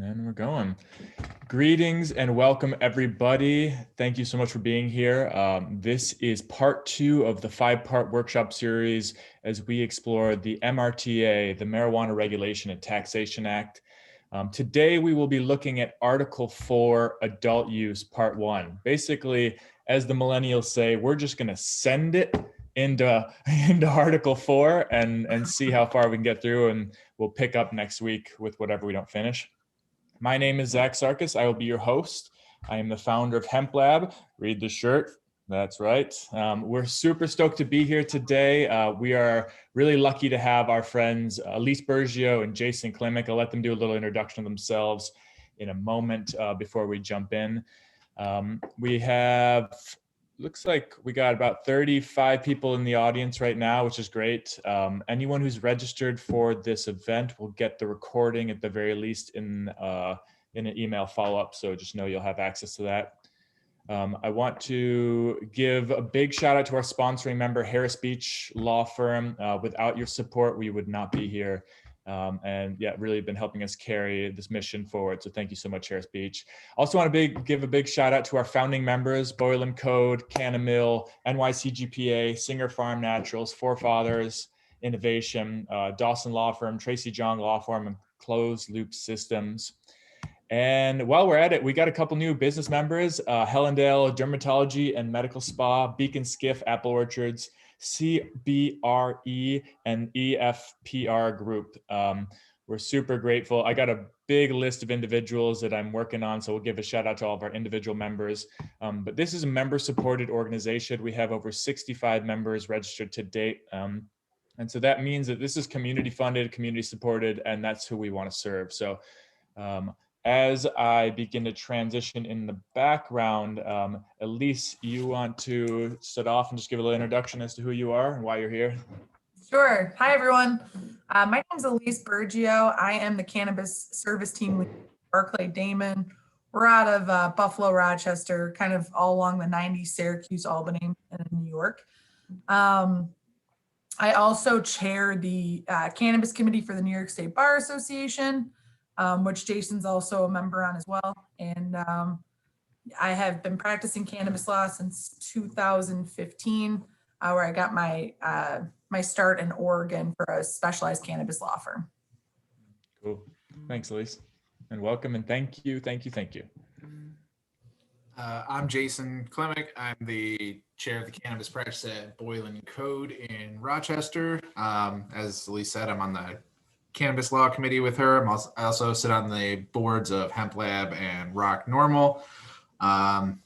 And then we're going. Greetings and welcome, everybody. Thank you so much for being here. This is part 2 of the 5-part workshop series as we explore the MRTA, the Marijuana Regulation and Taxation Act. Today, we will be looking at Article 4, Adult Use, Part 1. Basically, as the millennials say, we're just going to send it into Article 4 and see how far we can get through, and we'll pick up next week with whatever we don't finish. My name is Zach Sarkis. I will be your host. I am the founder of Hemp Lab. Read the shirt. That's right. We're super stoked to be here today. We are really lucky to have our friends Elise Bergio and Jason Klimek. I'll let them do a little introduction of themselves in a moment before we jump in. We have, looks like we got about 35 people in the audience right now, which is great. Anyone who's registered for this event will get the recording at the very least in an email follow-up. So just know you'll have access to that. I want to give a big shout out to our sponsoring member, Harris Beach Law Firm. Without your support, we would not be here. And yeah, really been helping us carry this mission forward. So thank you so much, Harris Beach. Also want to give a big shout out to our founding members, Boylan Code, Canamil, NYCGPA, Singer Farm Naturals, Forefathers Innovation, Dawson Law Firm, Tracy Jong Law Firm, and Closed Loop Systems. And while we're at it, we got a couple new business members, Hellendale Dermatology and Medical Spa, Beacon Skiff, Apple Orchards, CBRE, and EFPR Group. We're super grateful. I got a big list of individuals that I'm working on, so we'll give a shout out to all of our individual members. But this is a member-supported organization. We have over 65 members registered to date. And so that means that this is community funded, community supported, and that's who we want to serve. So as I begin to transition in the background, Elise, you want to start off and just give a little introduction as to who you are and why you're here? Sure. Hi, everyone. My name is Elise Bergio. I am the Cannabis Service Team Lead at Barclay Damon. We're out of Buffalo, Rochester, kind of all along the 90s, Syracuse, Albany, and New York. I also chair the Cannabis Committee for the New York State Bar Association, which Jason's also a member on as well. And I have been practicing cannabis law since 2015, where I got my my start in Oregon for a specialized cannabis law firm. Cool. Thanks, Elise. And welcome and thank you. I'm Jason Klimek. I'm the chair of the cannabis practice at Boylan Code in Rochester. As Elise said, I'm on the Cannabis Law Committee with her. I also sit on the boards of Hemp Lab and Rock Normal. I'm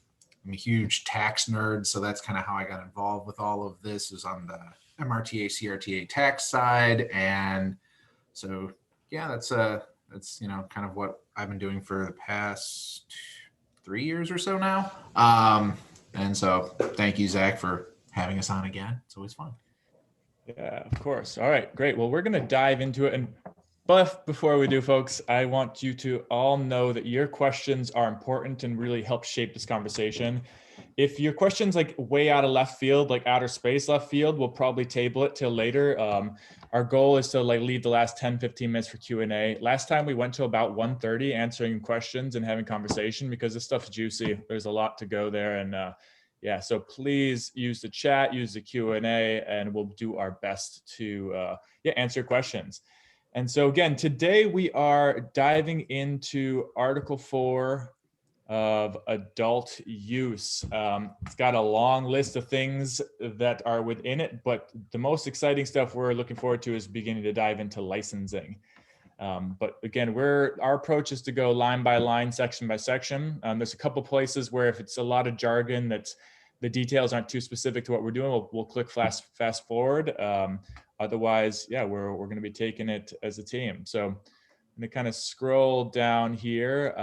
a huge tax nerd, so that's kind of how I got involved with all of this, is on the MRTA, CRTA tax side. And so, yeah, that's kind of what I've been doing for the past 3 years or so now. And so thank you, Zach, for having us on again. It's always fun. Yeah, of course. All right, great. Well, we're going to dive into it. But before we do, folks, I want you to all know that your questions are important and really help shape this conversation. If your question's like way out of left field, like outer space left field, we'll probably table it till later. Our goal is to leave the last 10, 15 minutes for Q&A. Last time we went to about 1:30 answering questions and having conversation because this stuff's juicy. There's a lot to go there. And yeah, so please use the chat, use the Q&A, and we'll do our best to answer questions. And so again, today we are diving into Article 4 of adult use. It's got a long list of things that are within it, but the most exciting stuff we're looking forward to is beginning to dive into licensing. But again, our approach is to go line by line, section by section. There's a couple places where if it's a lot of jargon that's the details aren't too specific to what we're doing, we'll click fast forward. Otherwise, yeah, we're going to be taking it as a team. So I'm going to kind of scroll down here.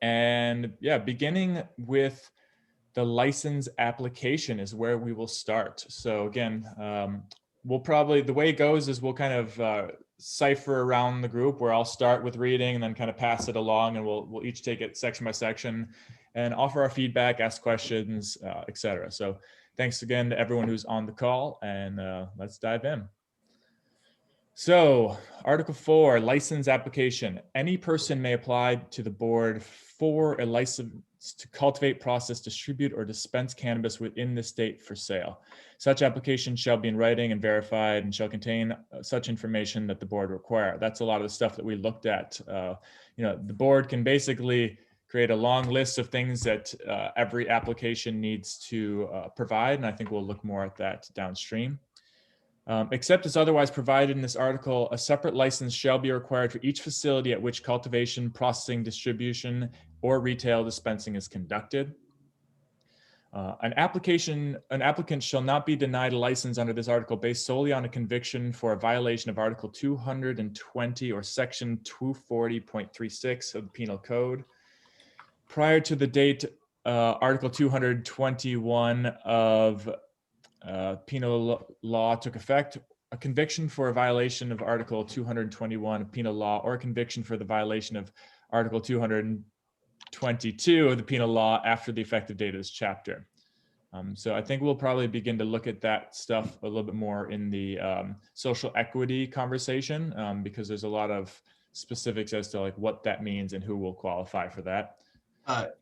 And yeah, beginning with the license application is where we will start. So again, the way it goes is we'll kind of cipher around the group where I'll start with reading and then kind of pass it along, and we'll each take it section by section and offer our feedback, ask questions, etc. So thanks again to everyone who's on the call, and let's dive in. So Article 4, license application. Any person may apply to the board for a license to cultivate, process, distribute, or dispense cannabis within the state for sale. Such application shall be in writing and verified and shall contain such information that the board require. That's a lot of the stuff that we looked at. The board can basically create a long list of things that every application needs to provide, and I think we'll look more at that downstream. Except as otherwise provided in this article, a separate license shall be required for each facility at which cultivation, processing, distribution, or retail dispensing is conducted. An applicant shall not be denied a license under this article based solely on a conviction for a violation of Article 220 or Section 240.36 of the Penal Code. Prior to the date Article 221 of penal law took effect, a conviction for a violation of Article 221 of penal law or a conviction for the violation of Article 222 of the penal law after the effective date of this chapter. So I think we'll probably begin to look at that stuff a little bit more in the social equity conversation because there's a lot of specifics as to like what that means and who will qualify for that.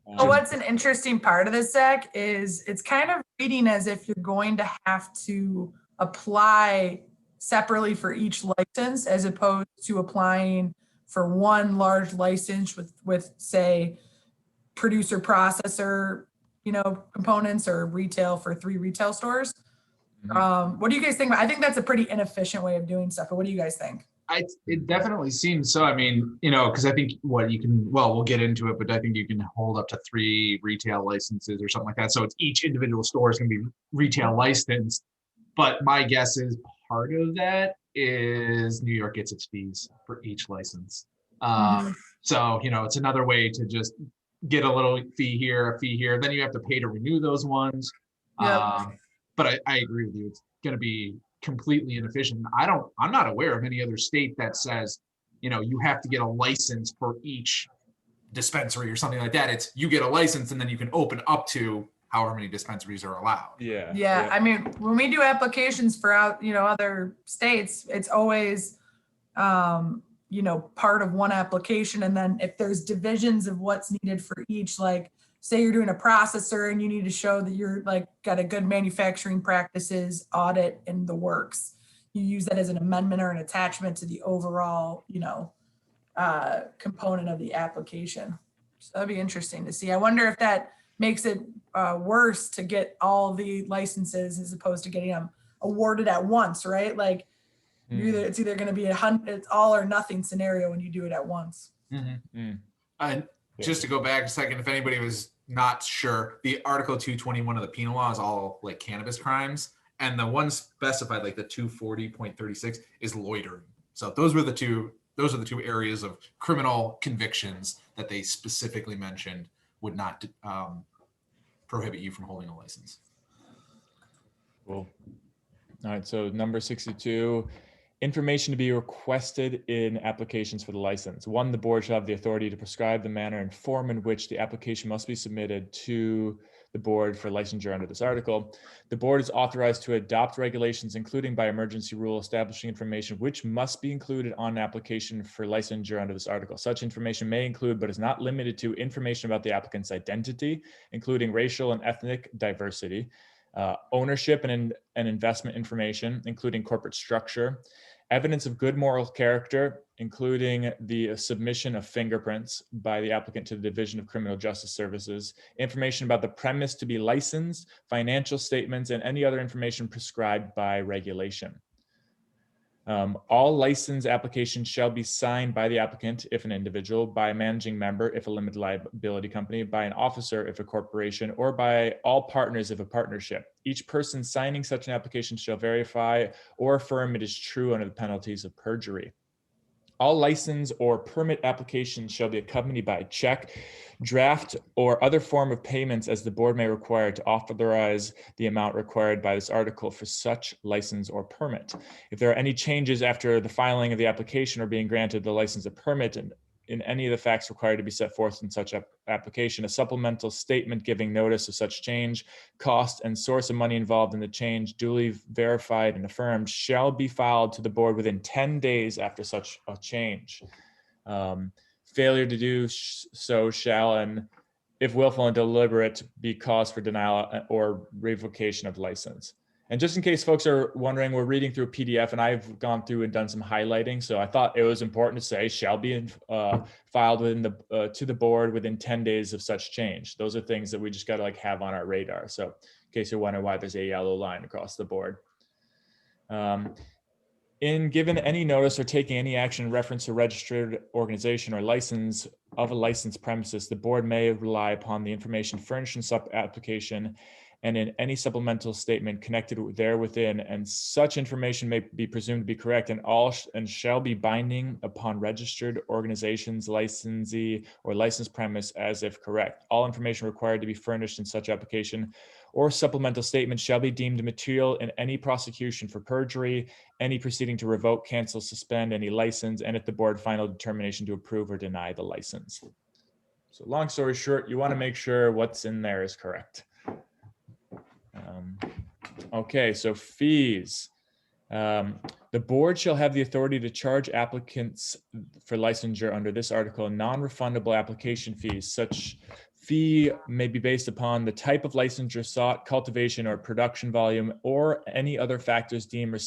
What's an interesting part of this, Zach, is it's kind of reading as if you're going to have to apply separately for each license as opposed to applying for one large license with say, producer processor, components or retail for 3 retail stores. Mhm. What do you guys think? I think that's a pretty inefficient way of doing stuff, but what do you guys think? It definitely seems so. I mean, because I think we'll get into it, but I think you can hold up to 3 retail licenses or something like that. So it's each individual store is going to be retail licensed. But my guess is part of that is New York gets its fees for each license. So, it's another way to just get a little fee here, a fee here. Then you have to pay to renew those ones. Yep. But I agree with you. It's going to be completely inefficient. I'm not aware of any other state that says, you have to get a license for each dispensary or something like that. It's you get a license and then you can open up to however many dispensaries are allowed. Yeah. I mean, when we do applications for other states, it's always, part of one application. And then if there's divisions of what's needed for each, like say you're doing a processor and you need to show that you're like got a good manufacturing practices audit in the works. You use that as an amendment or an attachment to the overall, component of the application. So that'd be interesting to see. I wonder if that makes it worse to get all the licenses as opposed to getting them awarded at once, right? Like it's either going to be it's all or nothing scenario when you do it at once. And just to go back a second, if anybody was not sure, the Article 221 of the penal law is all like cannabis crimes, and the one specified, like the 240.36, is loitering. So those are the two areas of criminal convictions that they specifically mentioned would not prohibit you from holding a license. Cool. All right, so number 62, information to be requested in applications for the license. 1, the board shall have the authority to prescribe the manner and form in which the application must be submitted to the board for licensure under this article. The board is authorized to adopt regulations, including by emergency rule, establishing information which must be included on an application for licensure under this article. Such information may include, but is not limited to, information about the applicant's identity, including racial and ethnic diversity, ownership and investment information, including corporate structure, evidence of good moral character, including the submission of fingerprints by the applicant to the Division of Criminal Justice Services, information about the premise to be licensed, financial statements, and any other information prescribed by regulation. All license applications shall be signed by the applicant, if an individual, by a managing member, if a limited liability company, by an officer, if a corporation, or by all partners, if a partnership. Each person signing such an application shall verify or affirm it is true under the penalties of perjury. All license or permit applications shall be accompanied by a check, draft, or other form of payments as the board may require to authorize the amount required by this article for such license or permit. If there are any changes after the filing of the application or being granted the license or permit, in any of the facts required to be set forth in such application. A supplemental statement giving notice of such change, cost, and source of money involved in the change, duly verified and affirmed, shall be filed to the board within 10 days after such a change. Failure to do so shall, and if willful and deliberate, be cause for denial or revocation of license. And just in case folks are wondering, we're reading through a PDF, and I've gone through and done some highlighting. So I thought it was important to say shall be filed within to the board within 10 days of such change. Those are things that we just got to like have on our radar. So in case you're wondering why there's a yellow line across the board. In given any notice or taking any action in reference to registered organization or license of a licensed premises, the board may rely upon the information furnished in such application and in any supplemental statement connected therewithin, and such information may be presumed to be correct and shall be binding upon registered organizations, licensee, or licensed premise as if correct. All information required to be furnished in such application or supplemental statement shall be deemed material in any prosecution for perjury, any proceeding to revoke, cancel, suspend any license, and if the board final determination to approve or deny the license. So long story short, you want to make sure what's in there is correct. Okay, so fees. The board shall have the authority to charge applicants for licensure under this article non-refundable application fees. Such fee may be based upon the type of licensure sought, cultivation or production volume, or any other factors deemed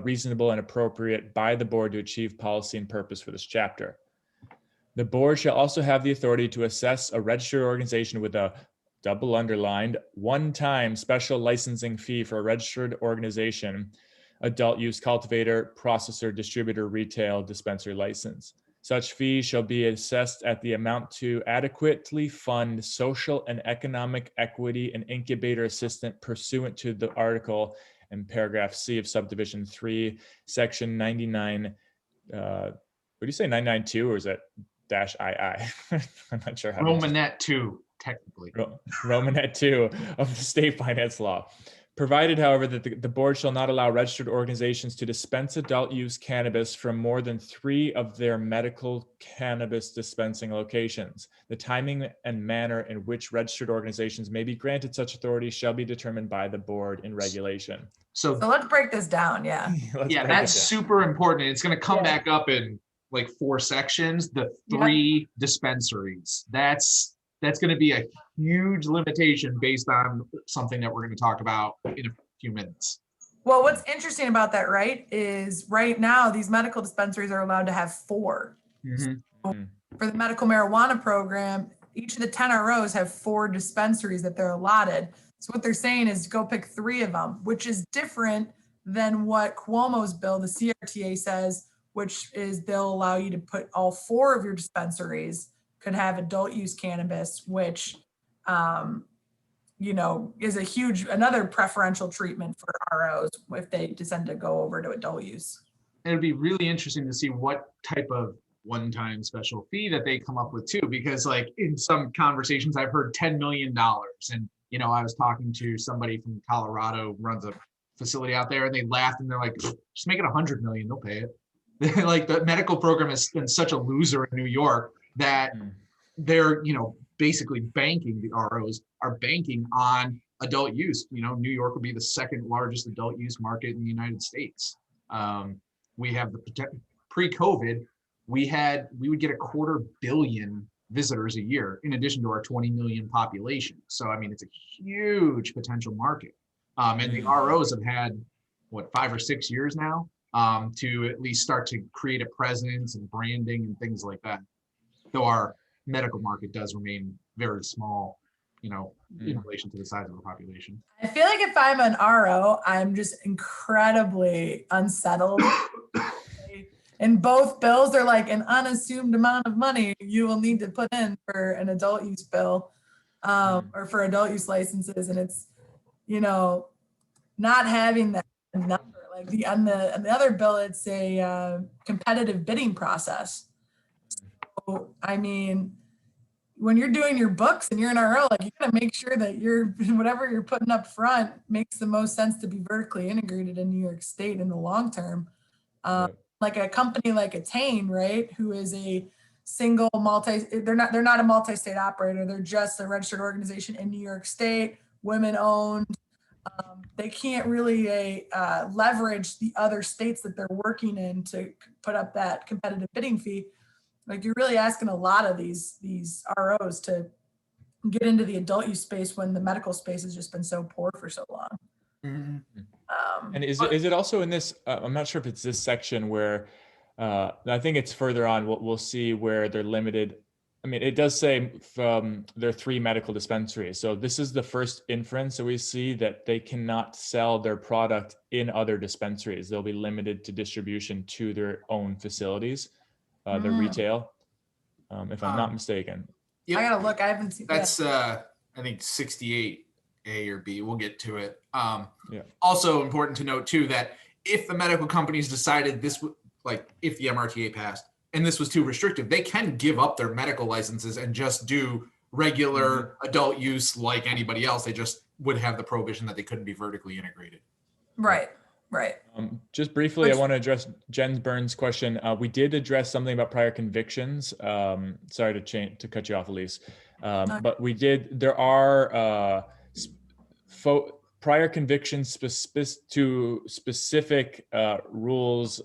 reasonable and appropriate by the board to achieve policy and purpose for this chapter. The board shall also have the authority to assess a registered organization with a double underlined one-time special licensing fee for a registered organization, adult use cultivator, processor, distributor, retail, dispensary license. Such fee shall be assessed at the amount to adequately fund social and economic equity and incubator assistance pursuant to the article and paragraph C of subdivision 3, section 99. What do you say, 992, or is that -II? I'm not sure how. Romanet 2. Technically. Romanet 2 of the state finance law. Provided, however, that the board shall not allow registered organizations to dispense adult use cannabis from more than 3 of their medical cannabis dispensing locations. The timing and manner in which registered organizations may be granted such authority shall be determined by the board in regulation. So let's break this down. Yeah. Yeah, that's super important. It's going to come back up in like 4 sections. The 3 dispensaries. That's going to be a huge limitation based on something that we're going to talk about in a few minutes. Well, what's interesting about that, right, is right now these medical dispensaries are allowed to have 4. Mm-hmm. So for the medical marijuana program, each of the 10 ROs have 4 dispensaries that they're allotted. So what they're saying is go pick 3 of them, which is different than what Cuomo's bill, the CRTA, says, which is they'll allow you to put all 4 of your dispensaries could have adult use cannabis, which, is a huge, another preferential treatment for ROs if they decide to go over to adult use. It'd be really interesting to see what type of one-time special fee that they come up with too, because like in some conversations I've heard $10 million, and I was talking to somebody from Colorado who runs a facility out there, and they laughed and they're like, just make it 100 million, they'll pay it. Like the medical program has been such a loser in New York that they're, basically banking, the ROs are banking on adult use. New York would be the 2nd largest adult use market in the United States. We have pre-COVID, we would get 250 million visitors a year in addition to our 20 million population. So, it's a huge potential market. And the ROs have had, 5 or 6 years now to at least start to create a presence and branding and things like that. Though our medical market does remain very small, in relation to the size of the population. I feel like if I'm an RO, I'm just incredibly unsettled. In both bills, they're like an unassumed amount of money you will need to put in for an adult use bill or for adult use licenses. And it's, not having that number. Like on the other bill, it's a competitive bidding process. So, when you're doing your books and you're an RO, like you got to make sure that whatever you're putting up front makes the most sense to be vertically integrated in New York State in the long term. Like a company like Attain, right, who is a single they're not a multi-state operator. They're just a registered organization in New York State, women owned. They can't really leverage the other states that they're working in to put up that competitive bidding fee. Like, you're really asking a lot of these ROs to get into the adult use space when the medical space has just been so poor for so long. And is it also in this? I'm not sure if it's this section where I think it's further on. We'll see where they're limited. I mean, it does say from there are 3 medical dispensaries. So this is the first inference that we see that they cannot sell their product in other dispensaries. They'll be limited to distribution to their own facilities, their retail, if I'm not mistaken. Yep. I gotta look. I haven't seen. That's I think 68A or B. We'll get to it. Yeah. Also important to note too that if the medical companies decided this, like if the MRTA passed and this was too restrictive, they can give up their medical licenses and just do regular adult use like anybody else. They just would have the prohibition that they couldn't be vertically integrated. Right. Just briefly, I want to address Jen Burns' question. We did address something about prior convictions. Sorry to cut you off, Elise. But we did. There are prior convictions to specific rules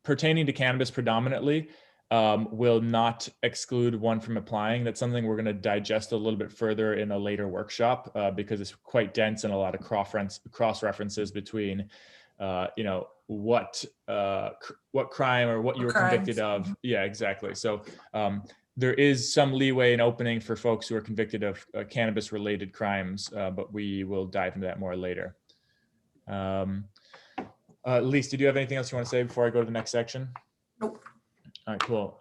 pertaining to cannabis predominantly. Will not exclude one from applying. That's something we're going to digest a little bit further in a later workshop because it's quite dense and a lot of cross references between, what crime or what you were convicted of. Yeah, exactly. So there is some leeway and opening for folks who are convicted of cannabis related crimes, but we will dive into that more later. Elise, did you have anything else you want to say before I go to the next section? Nope. All right, cool.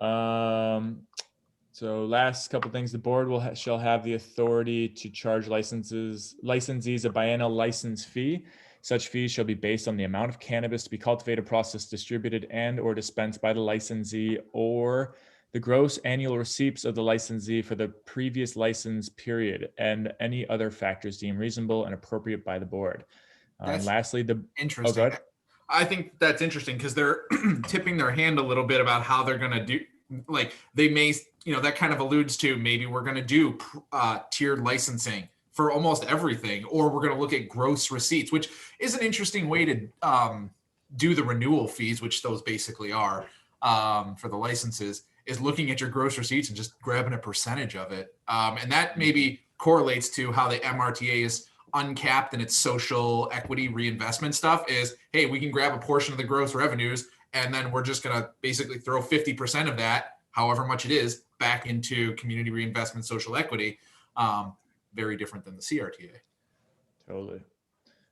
So last couple things, the board shall have the authority to charge licensees a biennial license fee. Such fees shall be based on the amount of cannabis to be cultivated, processed, distributed, and or dispensed by the licensee, or the gross annual receipts of the licensee for the previous license period, and any other factors deemed reasonable and appropriate by the board. Lastly, interesting. Oh, I think that's interesting because they're tipping their hand a little bit about how they're going to do, like they may, that kind of alludes to maybe we're going to do tiered licensing for almost everything, or we're going to look at gross receipts, which is an interesting way to do the renewal fees, which those basically are for the licenses, is looking at your gross receipts and just grabbing a percentage of it. And that maybe correlates to how the MRTA is uncapped in its social equity reinvestment stuff is, hey, we can grab a portion of the gross revenues and then we're just going to basically throw 50% of that, however much it is, back into community reinvestment social equity. Very different than the CRTA. Totally.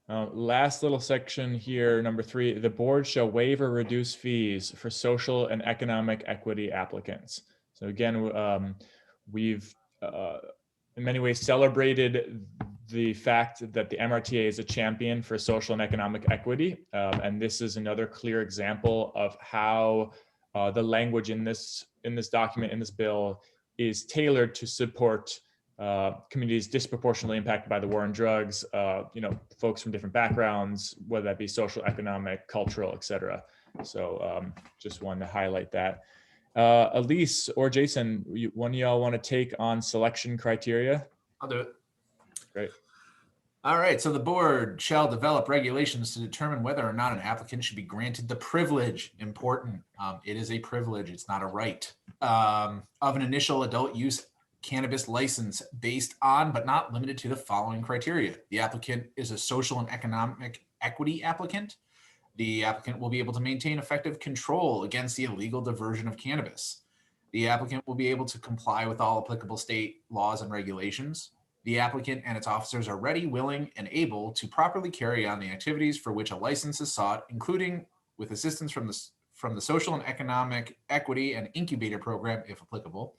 Last little section here, number 3, the board shall waive or reduce fees for social and economic equity applicants. So again, we've in many ways celebrated the fact that the MRTA is a champion for social and economic equity. And this is another clear example of how the language in this document, in this bill, is tailored to support communities disproportionately impacted by the war on drugs, folks from different backgrounds, whether that be social, economic, cultural, et cetera. So just wanted to highlight that. Elise or Jason, one of y'all want to take on selection criteria? I'll do it. Great. All right. So the board shall develop regulations to determine whether or not an applicant should be granted the privilege. Important. It is a privilege. It's not a right. Of an initial adult use cannabis license based on, but not limited to, the following criteria. The applicant is a social and economic equity applicant. The applicant will be able to maintain effective control against the illegal diversion of cannabis. The applicant will be able to comply with all applicable state laws and regulations. The applicant and its officers are ready, willing, and able to properly carry on the activities for which a license is sought, including with assistance from the Social and Economic Equity and Incubator Program, if applicable.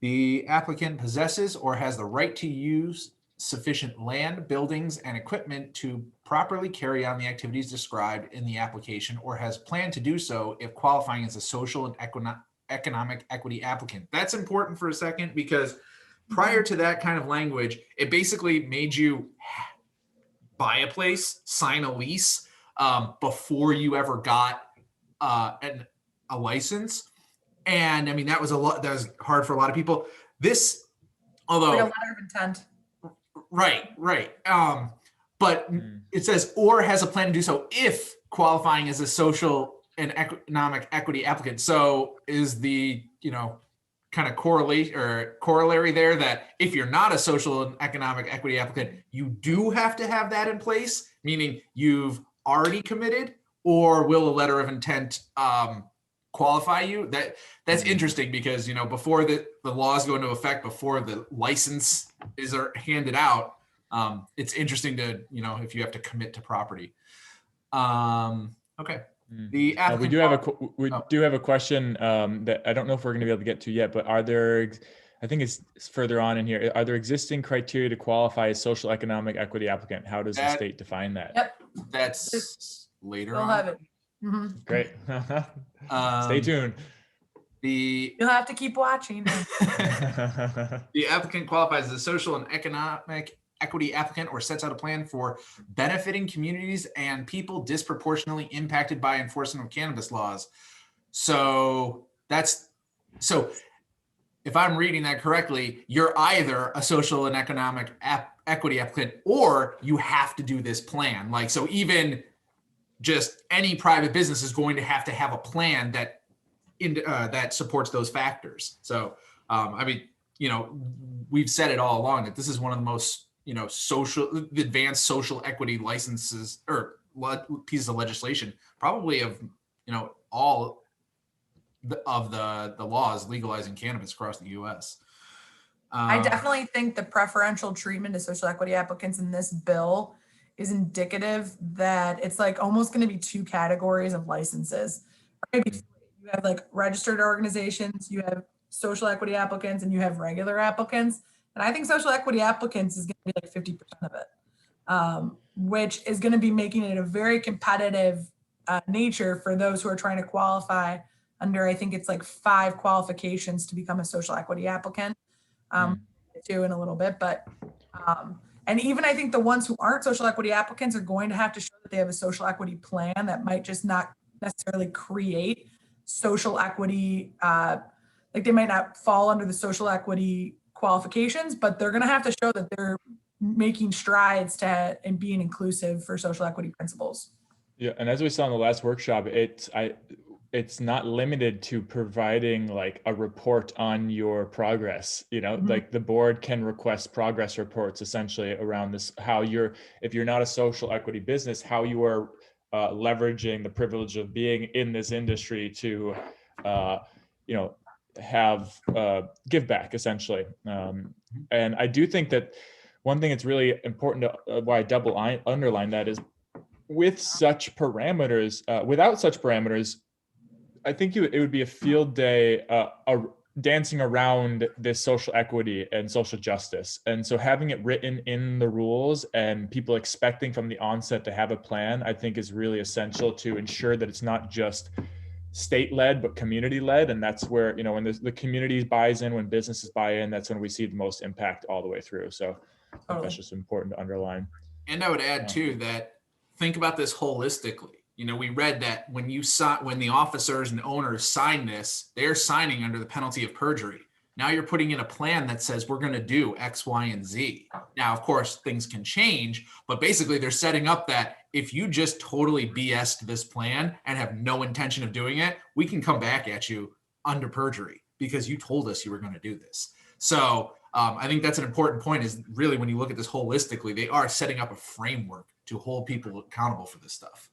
The applicant possesses or has the right to use sufficient land, buildings, and equipment to properly carry on the activities described in the application, or has planned to do so if qualifying as a social and economic equity applicant. That's important for a second, because prior to that kind of language, it basically made you buy a place, sign a lease before you ever got a license. And I mean, that was hard for a lot of people. This, although Like a letter of intent. right. But it says, or has a plan to do so if qualifying as a social and economic equity applicant. So is the, kind of corollary there that if you're not a social and economic equity applicant, you do have to have that in place, meaning you've already committed, or will a letter of intent qualify you? That's interesting because, before the laws go into effect, before the license is handed out, it's interesting to, if you have to commit to property. Okay. The we do have a question that I don't know if we're going to be able to get to yet, but are there, I think it's further on in here, are there existing criteria to qualify as social economic equity applicant? How does the state define that? Yep. That's later We'll on. have it. Mm-hmm. Great. Stay tuned. You'll have to keep watching. The applicant qualifies as a social and economic equity applicant or sets out a plan for benefiting communities and people disproportionately impacted by enforcement of cannabis laws. So if I'm reading that correctly, you're either a social and economic equity applicant, or you have to do this plan. Like, so even just any private business is going to have a plan that that supports those factors. So, I mean, we've said it all along that this is one of the most, advanced social equity licenses or pieces of legislation, probably of, all of the laws legalizing cannabis across the U.S. I definitely think the preferential treatment to social equity applicants in this bill is indicative that it's like almost going to be two categories of licenses. Maybe you have like registered organizations, you have social equity applicants, and you have regular applicants. And I think social equity applicants is going to be like 50% of it, which is going to be making it a very competitive nature for those who are trying to qualify under, I think it's like 5 qualifications to become a social equity applicant. To in a little bit, but and even I think the ones who aren't social equity applicants are going to have to show that they have a social equity plan that might just not necessarily create social equity, like they might not fall under the social equity qualifications, but they're going to have to show that they're making strides to and being inclusive for social equity principles. Yeah, and as we saw in the last workshop, it's not limited to providing like a report on your progress. Like the board can request progress reports essentially around this, if you're not a social equity business, how you are leveraging the privilege of being in this industry to, have give back essentially. And I do think that one thing that's really important why I underline that is with such parameters, without such parameters, I think it would be a field day dancing around this social equity and social justice. And so having it written in the rules and people expecting from the onset to have a plan, I think is really essential to ensure that it's not just state-led, but community-led. And that's where, when the community buys in, when businesses buy in, that's when we see the most impact all the way through. So I think that's just important to underline. And I would add too, that think about this holistically. We read that when the officers and owners sign this, they're signing under the penalty of perjury. Now you're putting in a plan that says we're going to do X, Y, and Z. Now, of course, things can change, but basically they're setting up that if you just totally BS'd this plan and have no intention of doing it, we can come back at you under perjury because you told us you were going to do this. So I think that's an important point, is really when you look at this holistically, they are setting up a framework to hold people accountable for this stuff.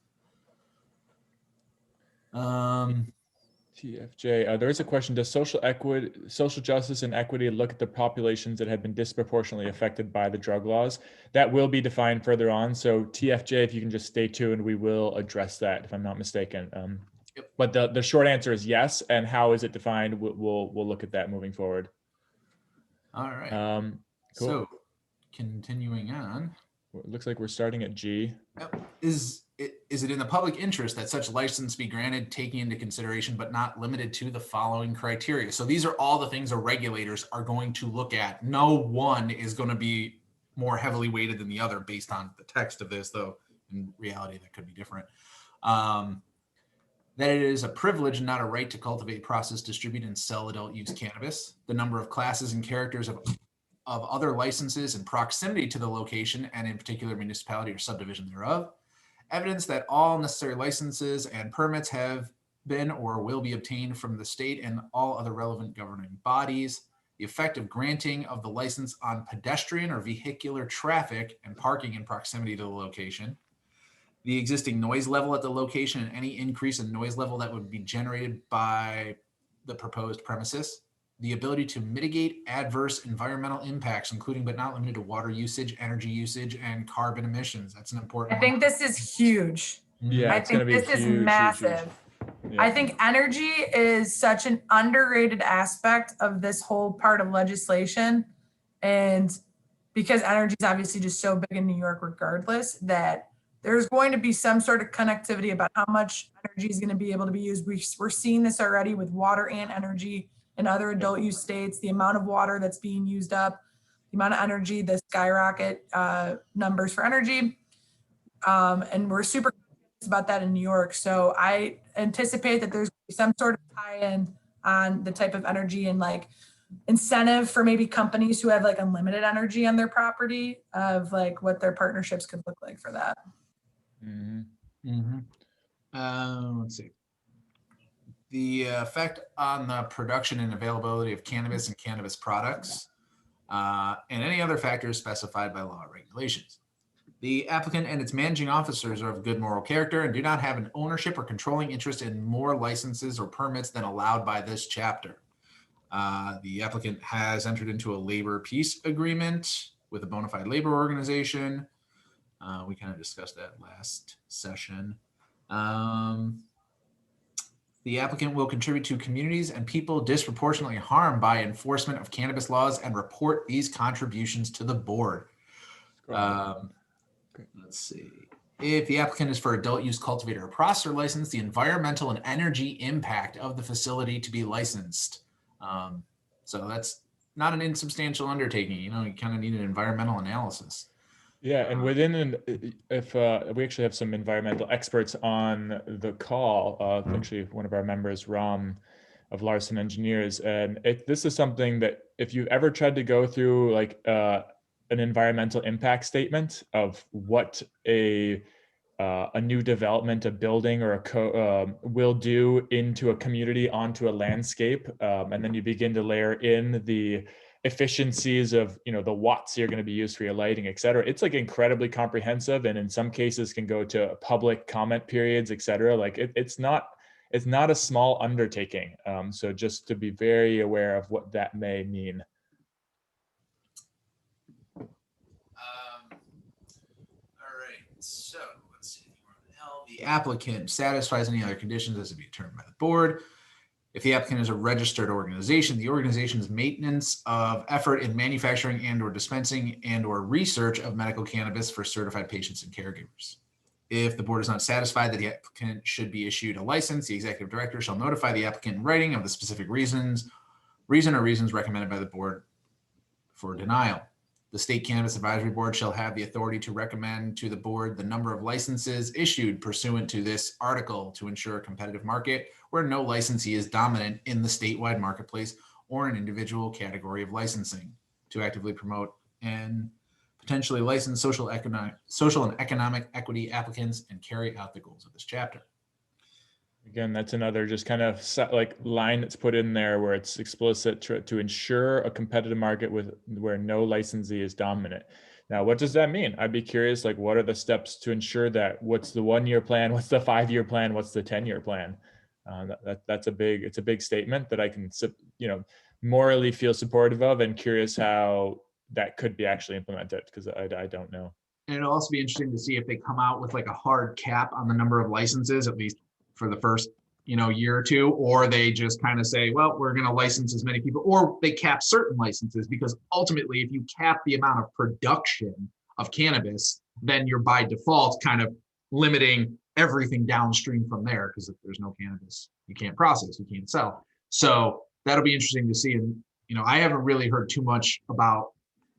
TFJ, there is a question: does social justice and equity look at the populations that have been disproportionately affected by the drug laws? That will be defined further on. So TFJ, if you can just stay tuned, we will address that, if I'm not mistaken. Yep. But the short answer is yes. And how is it defined? We'll look at that moving forward. All right. Cool. So continuing on. It looks like we're starting at G. Yep. Is it in the public interest that such license be granted, taking into consideration but not limited to the following criteria? So these are all the things the regulators are going to look at. No one is going to be more heavily weighted than the other based on the text of this, though in reality that could be different. that it is a privilege and not a right to cultivate, process, distribute, and sell adult use cannabis. The number of classes and characters of other licenses in proximity to the location and in particular municipality or subdivision thereof. Evidence that all necessary licenses and permits have been or will be obtained from the state and all other relevant governing bodies. The effect of granting of the license on pedestrian or vehicular traffic and parking in proximity to the location. The existing noise level at the location and any increase in noise level that would be generated by the proposed premises. The ability to mitigate adverse environmental impacts, including but not limited to water usage, energy usage, and carbon emissions. That's an important I one. think this is huge. Yeah, I it's going to think be this is huge, massive. Yeah. I think energy is such an underrated aspect of this whole part of legislation. And because energy is obviously just so big in New York regardless, that there's going to be some sort of connectivity about how much energy is going to be able to be used. We're seeing this already with water and energy in other adult use states, the amount of water that's being used up, the amount of energy, the skyrocket numbers for energy. And we're super about that in New York. So I anticipate that there's some sort of tie-in on the type of energy and like incentive for maybe companies who have like unlimited energy on their property of like what their partnerships could look like for that. Let's see. The effect on the production and availability of cannabis and cannabis products and any other factors specified by law or regulations. The applicant and its managing officers are of good moral character and do not have an ownership or controlling interest in more licenses or permits than allowed by this chapter. The applicant has entered into a labor peace agreement with a bona fide labor organization. We kind of discussed that last session. The applicant will contribute to communities and people disproportionately harmed by enforcement of cannabis laws and report these contributions to the board. Let's see. If the applicant is for adult use cultivator or processor license, the environmental and energy impact of the facility to be licensed. So that's not an insubstantial undertaking. You know, you kind of need an environmental analysis. Yeah, and if we actually have some environmental experts on the call, actually one of our members, Ram of Larson Engineers, and this is something that if you've ever tried to go through like an environmental impact statement of what a new development, a building or will do into a community, onto a landscape, and then you begin to layer in the efficiencies of, you know, the watts you're going to be used for your lighting, et cetera. It's like incredibly comprehensive, and in some cases can go to public comment periods, et cetera. Like it's not a small undertaking. So just to be very aware of what that may mean. So let's see. The applicant satisfies any other conditions as to be determined by the board. If the applicant is a registered organization, the organization's maintenance of effort in manufacturing and or dispensing and or research of medical cannabis for certified patients and caregivers. If the board is not satisfied that the applicant should be issued a license, the executive director shall notify the applicant in writing of the specific reason or reasons recommended by the board for denial. The State Cannabis Advisory Board shall have the authority to recommend to the board the number of licenses issued pursuant to this article to ensure a competitive market where no licensee is dominant in the statewide marketplace or an individual category of licensing, to actively promote and potentially license social and economic equity applicants and carry out the goals of this chapter. Again, that's another just kind of like line that's put in there where it's explicit to ensure a competitive market where no licensee is dominant. Now, what does that mean? I'd be curious, like, what are the steps to ensure that? What's the 1-year plan? What's the 5-year plan? What's the 10-year plan? It's a big statement that I can, you know, morally feel supportive of, and curious how that could be actually implemented, because I don't know. And it'll also be interesting to see if they come out with like a hard cap on the number of licenses, at least for the first, you know, year or two, or they just kind of say, well, we're going to license as many people, or they cap certain licenses, because ultimately if you cap the amount of production of cannabis, then you're by default kind of limiting everything downstream from there, because if there's no cannabis, you can't process, you can't sell. So that'll be interesting to see. And, you know, I haven't really heard too much about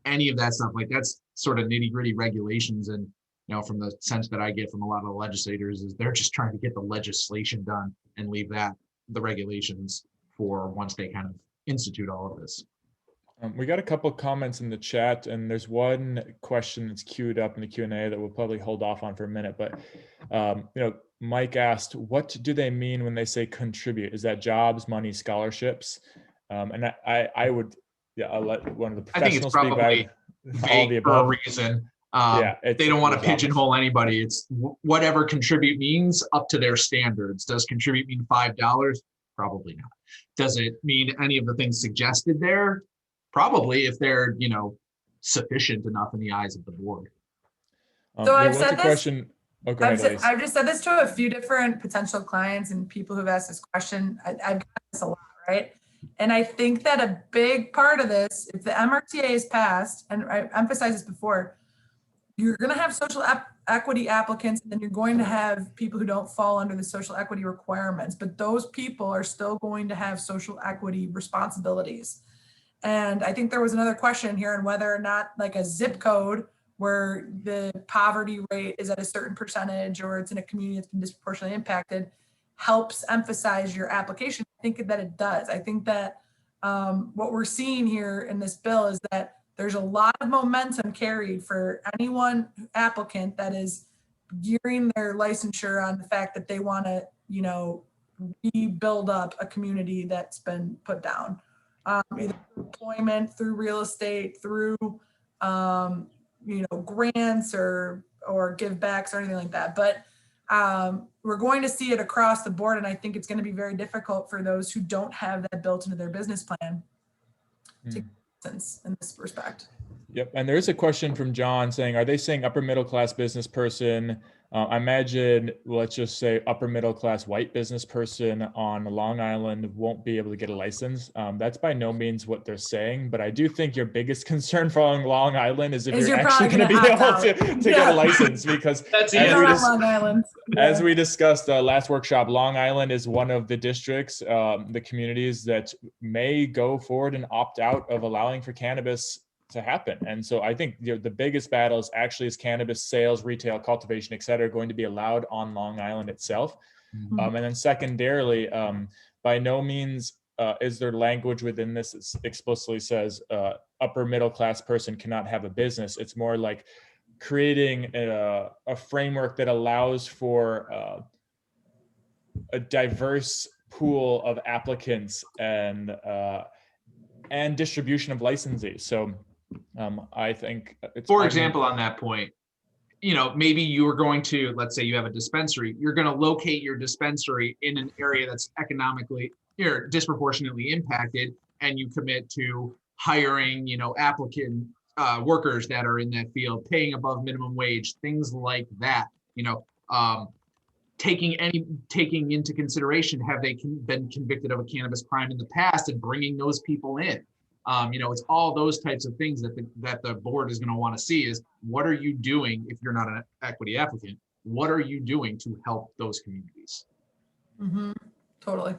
any of that stuff. Like, that's sort of nitty gritty regulations. And, you know, from the sense that I get from a lot of the legislators is they're just trying to get the legislation done and leave that the regulations for once they kind of institute all of this. We got a couple comments in the chat, and there's one question that's queued up in the Q&A that we'll probably hold off on for a minute. But Mike asked, what do they mean when they say contribute? Is that jobs, money, scholarships? And I would, I'll let one of the professionals speak. I think it's probably vague for a reason. They don't want to pigeonhole anybody. It's whatever contribute means up to their standards. Does contribute mean $5? Probably not. Does it mean any of the things suggested there? Probably, if they're, sufficient enough in the eyes of the board. So I've said this. Question. Oh, go ahead, I've just said this to a few different potential clients and people who've asked this question. I've got this a lot, right? And I think that a big part of this, if the MRTA is passed, and I emphasized this before, you're going to have social equity applicants, and then you're going to have people who don't fall under the social equity requirements, but those people are still going to have social equity responsibilities. And I think there was another question here on whether or not like a zip code where the poverty rate is at a certain percentage or it's in a community that's been disproportionately impacted helps emphasize your application. I think that it does. I think that what we're seeing here in this bill is that there's a lot of momentum carried for anyone applicant that is gearing their licensure on the fact that they want to, rebuild up a community that's been put down. Either through employment, through real estate, through grants or give backs or anything like that. But we're going to see it across the board, and I think it's going to be very difficult for those who don't have that built into their business plan to get sense in this respect. Yep, and there is a question from John saying, are they saying upper middle class business person? I imagine, let's just say upper middle class white business person on Long Island won't be able to get a license. That's by no means what they're saying, but I do think your biggest concern for Long Island is if you're actually going to be able to get a license, because as we discussed last workshop, Long Island is one of the districts, the communities that may go forward and opt out of allowing for cannabis to happen. And so I think the biggest battle is actually is cannabis sales, retail, cultivation, et cetera, going to be allowed on Long Island itself. Mm-hmm. And then secondarily, by no means is there language within this that explicitly says upper middle class person cannot have a business. It's more like creating a framework that allows for a diverse pool of applicants and distribution of licensees. So I think for example, on that point, maybe you are going to, let's say you have a dispensary, you're going to locate your dispensary in an area that's economically disproportionately impacted, and you commit to hiring, applicant workers that are in that field, paying above minimum wage, things like that, taking into consideration, have they been convicted of a cannabis crime in the past, and bringing those people in. It's all those types of things that the board is going to want to see is, what are you doing if you're not an equity applicant? What are you doing to help those communities? Mm-hmm. Totally.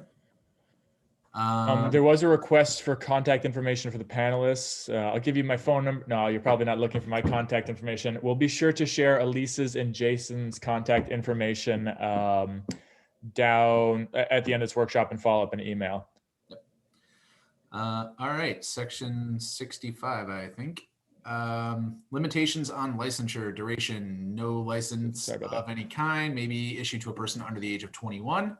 There was a request for contact information for the panelists. I'll give you my phone number. No, you're probably not looking for my contact information. We'll be sure to share Elise's and Jason's contact information down at the end of this workshop and follow up in an email. All right, section 65, I think. Limitations on licensure duration. No license of any kind may be issued to a person under the age of 21,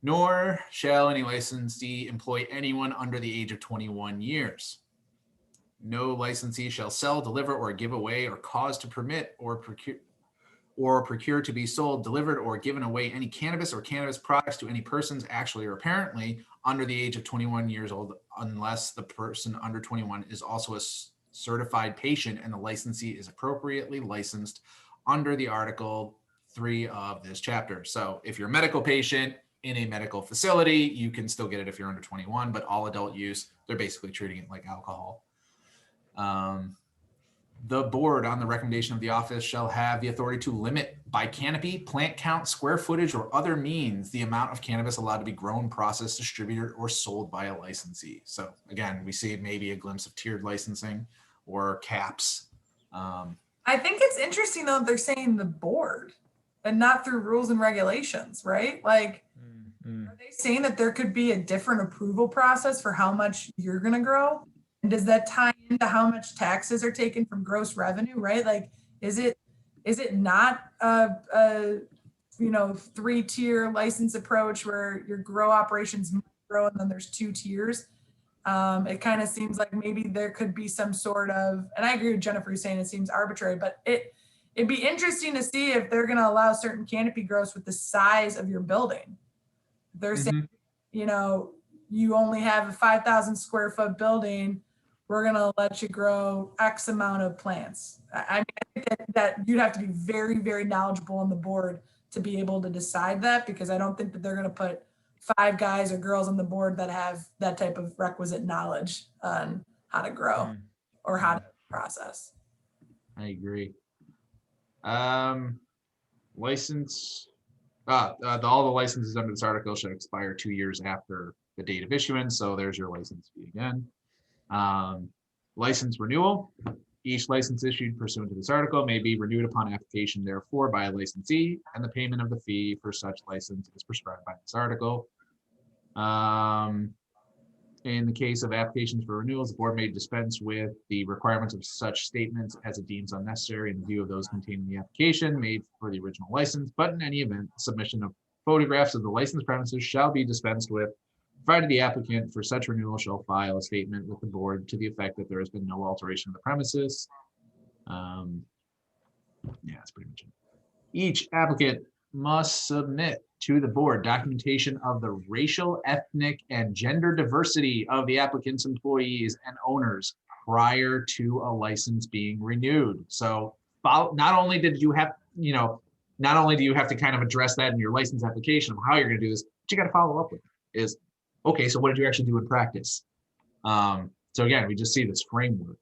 nor shall any licensee employ anyone under the age of 21 years. No licensee shall sell, deliver, or give away, or cause to permit or procure to be sold, delivered, or given away any cannabis or cannabis products to any persons actually or apparently under the age of 21 years old, unless the person under 21 is also a certified patient and the licensee is appropriately licensed under the Article 3 of this chapter. So if you're a medical patient in a medical facility, you can still get it if you're under 21, but all adult use, they're basically treating it like alcohol. The board, on the recommendation of the office, shall have the authority to limit by canopy, plant count, square footage, or other means the amount of cannabis allowed to be grown, processed, distributed, or sold by a licensee. So again, we see maybe a glimpse of tiered licensing or caps. I think it's interesting though, they're saying the board and not through rules and regulations, right? Like Are they saying that there could be a different approval process for how much you're going to grow? And does that tie into how much taxes are taken from gross revenue, right? Like, is it not a 3-tier license approach where your grow operations grow and then there's 2 tiers? It kind of seems like maybe there could be some sort of, and I agree with Jennifer who's saying it seems arbitrary, but it'd be interesting to see if they're going to allow certain canopy growths with the size of your building. They're saying, you only have a 5,000 square foot building. We're going to let you grow X amount of plants. I think that you'd have to be very, very knowledgeable on the board to be able to decide that, because I don't think that they're going to put 5 guys or girls on the board that have that type of requisite knowledge on how to grow or how to process. I agree. License. All the licenses under this article should expire 2 years after the date of issuance. So there's your license fee again. License renewal. Each license issued pursuant to this article may be renewed upon application, therefore, by a licensee, and the payment of the fee for such license is prescribed by this article. In the case of applications for renewals, the board may dispense with the requirements of such statements as it deems unnecessary in view of those contained in the application made for the original license. But in any event, submission of photographs of the licensed premises shall be dispensed with, provided the applicant for such renewal shall file a statement with the board to the effect that there has been no alteration of the premises. Yeah, that's pretty much it. Each applicant must submit to the board documentation of the racial, ethnic, and gender diversity of the applicant's employees and owners prior to a license being renewed. So not only do you have to kind of address that in your license application of how you're going to do this, but you got to follow up with it. Is, okay, so what did you actually do in practice? So again, we just see this framework.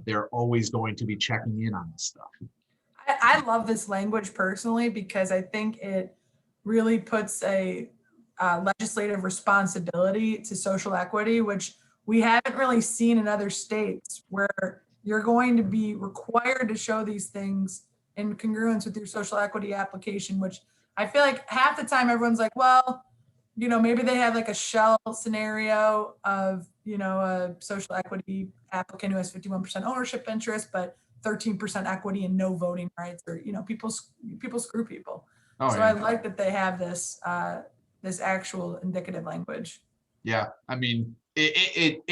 They're always going to be checking in on this stuff. I love this language personally, because I think it really puts a legislative responsibility to social equity, which we haven't really seen in other states, where you're going to be required to show these things in congruence with your social equity application, which I feel like half the time everyone's like, well, maybe they have like a shell scenario of, a social equity applicant who has 51% ownership interest, but 13% equity and no voting rights, or, people screw people. Oh, so yeah. I like that they have this, this actual indicative language. Yeah. I mean, it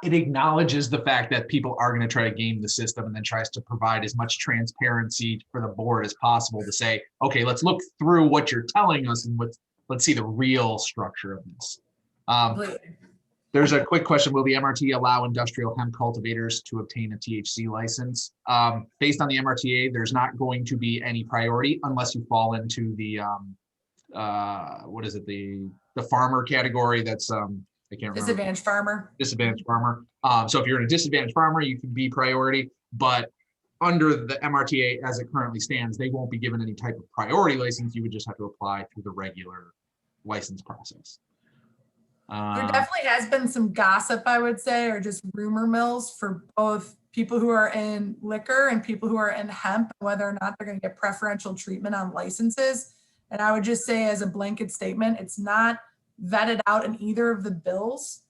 acknowledges the fact that people are going to try to game the system, and then tries to provide as much transparency for the board as possible to say, okay, let's look through what you're telling us and let's see the real structure of this. There's a quick question. Will the MRTA allow industrial hemp cultivators to obtain a THC license? Based on the MRTA, there's not going to be any priority unless you fall into the, the farmer category. That's, I can't remember. Disadvantaged farmer. Disadvantaged farmer. So if you're in a disadvantaged farmer, you can be priority, but under the MRTA as it currently stands, they won't be given any type of priority license. You would just have to apply through the regular license process. There definitely has been some gossip, I would say, or just rumor mills for both people who are in liquor and people who are in hemp, whether or not they're going to get preferential treatment on licenses. And I would just say, as a blanket statement, it's not vetted out in either of the bills.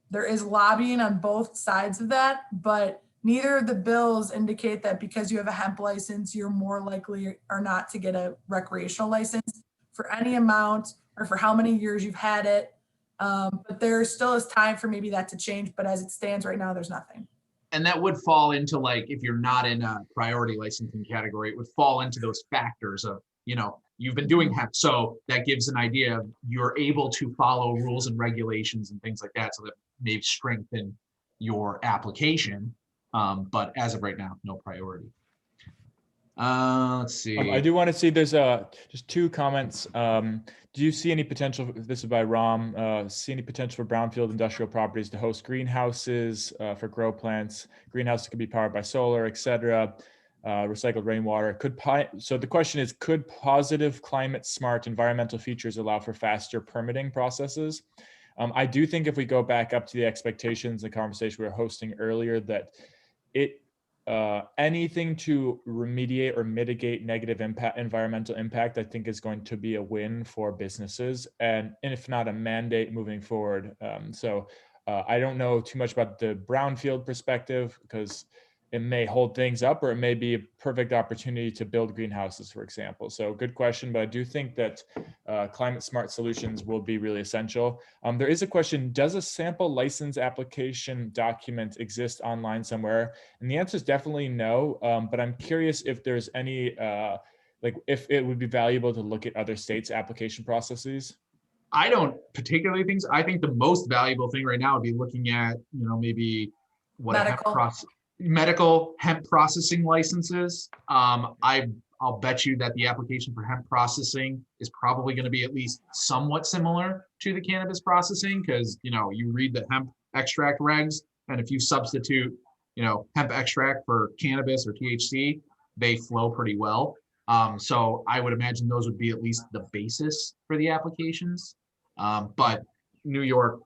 There is lobbying on both sides of that, but neither of the bills indicate that because you have a hemp license, you're more likely or not to get a recreational license for any amount or for how many years you've had it. But there still is time for maybe that to change. But as it stands right now, there's nothing. And that would fall into, like, if you're not in a priority licensing category, it would fall into those factors of, you've been doing hemp. So that gives an idea of you're able to follow rules and regulations and things like that. So that may strengthen your application. But as of right now, no priority. Let's see. I do want to see, there's just 2 comments. Do you see any potential, this is by Rom, see any potential for brownfield industrial properties to host greenhouses for grow plants? Greenhouses could be powered by solar, etc. Recycled rainwater. So the question is, could positive climate smart environmental features allow for faster permitting processes? I do think if we go back up to the expectations, the conversation we were hosting earlier, that it anything to remediate or mitigate negative environmental impact, I think is going to be a win for businesses, and if not a mandate moving forward. I don't know too much about the brownfield perspective because it may hold things up, or it may be a perfect opportunity to build greenhouses, for example. So good question, but I do think that climate smart solutions will be really essential. There is a question, does a sample license application document exist online somewhere? And the answer is definitely no, but I'm curious if there's any, like if it would be valuable to look at other states' application processes. I don't particularly think so. I think the most valuable thing right now would be looking at, maybe what medical hemp processing licenses. I'll bet you that the application for hemp processing is probably going to be at least somewhat similar to the cannabis processing, because you read the hemp extract regs, and if you substitute hemp extract for cannabis or THC, they flow pretty well. So I would imagine those would be at least the basis for the applications. But New York,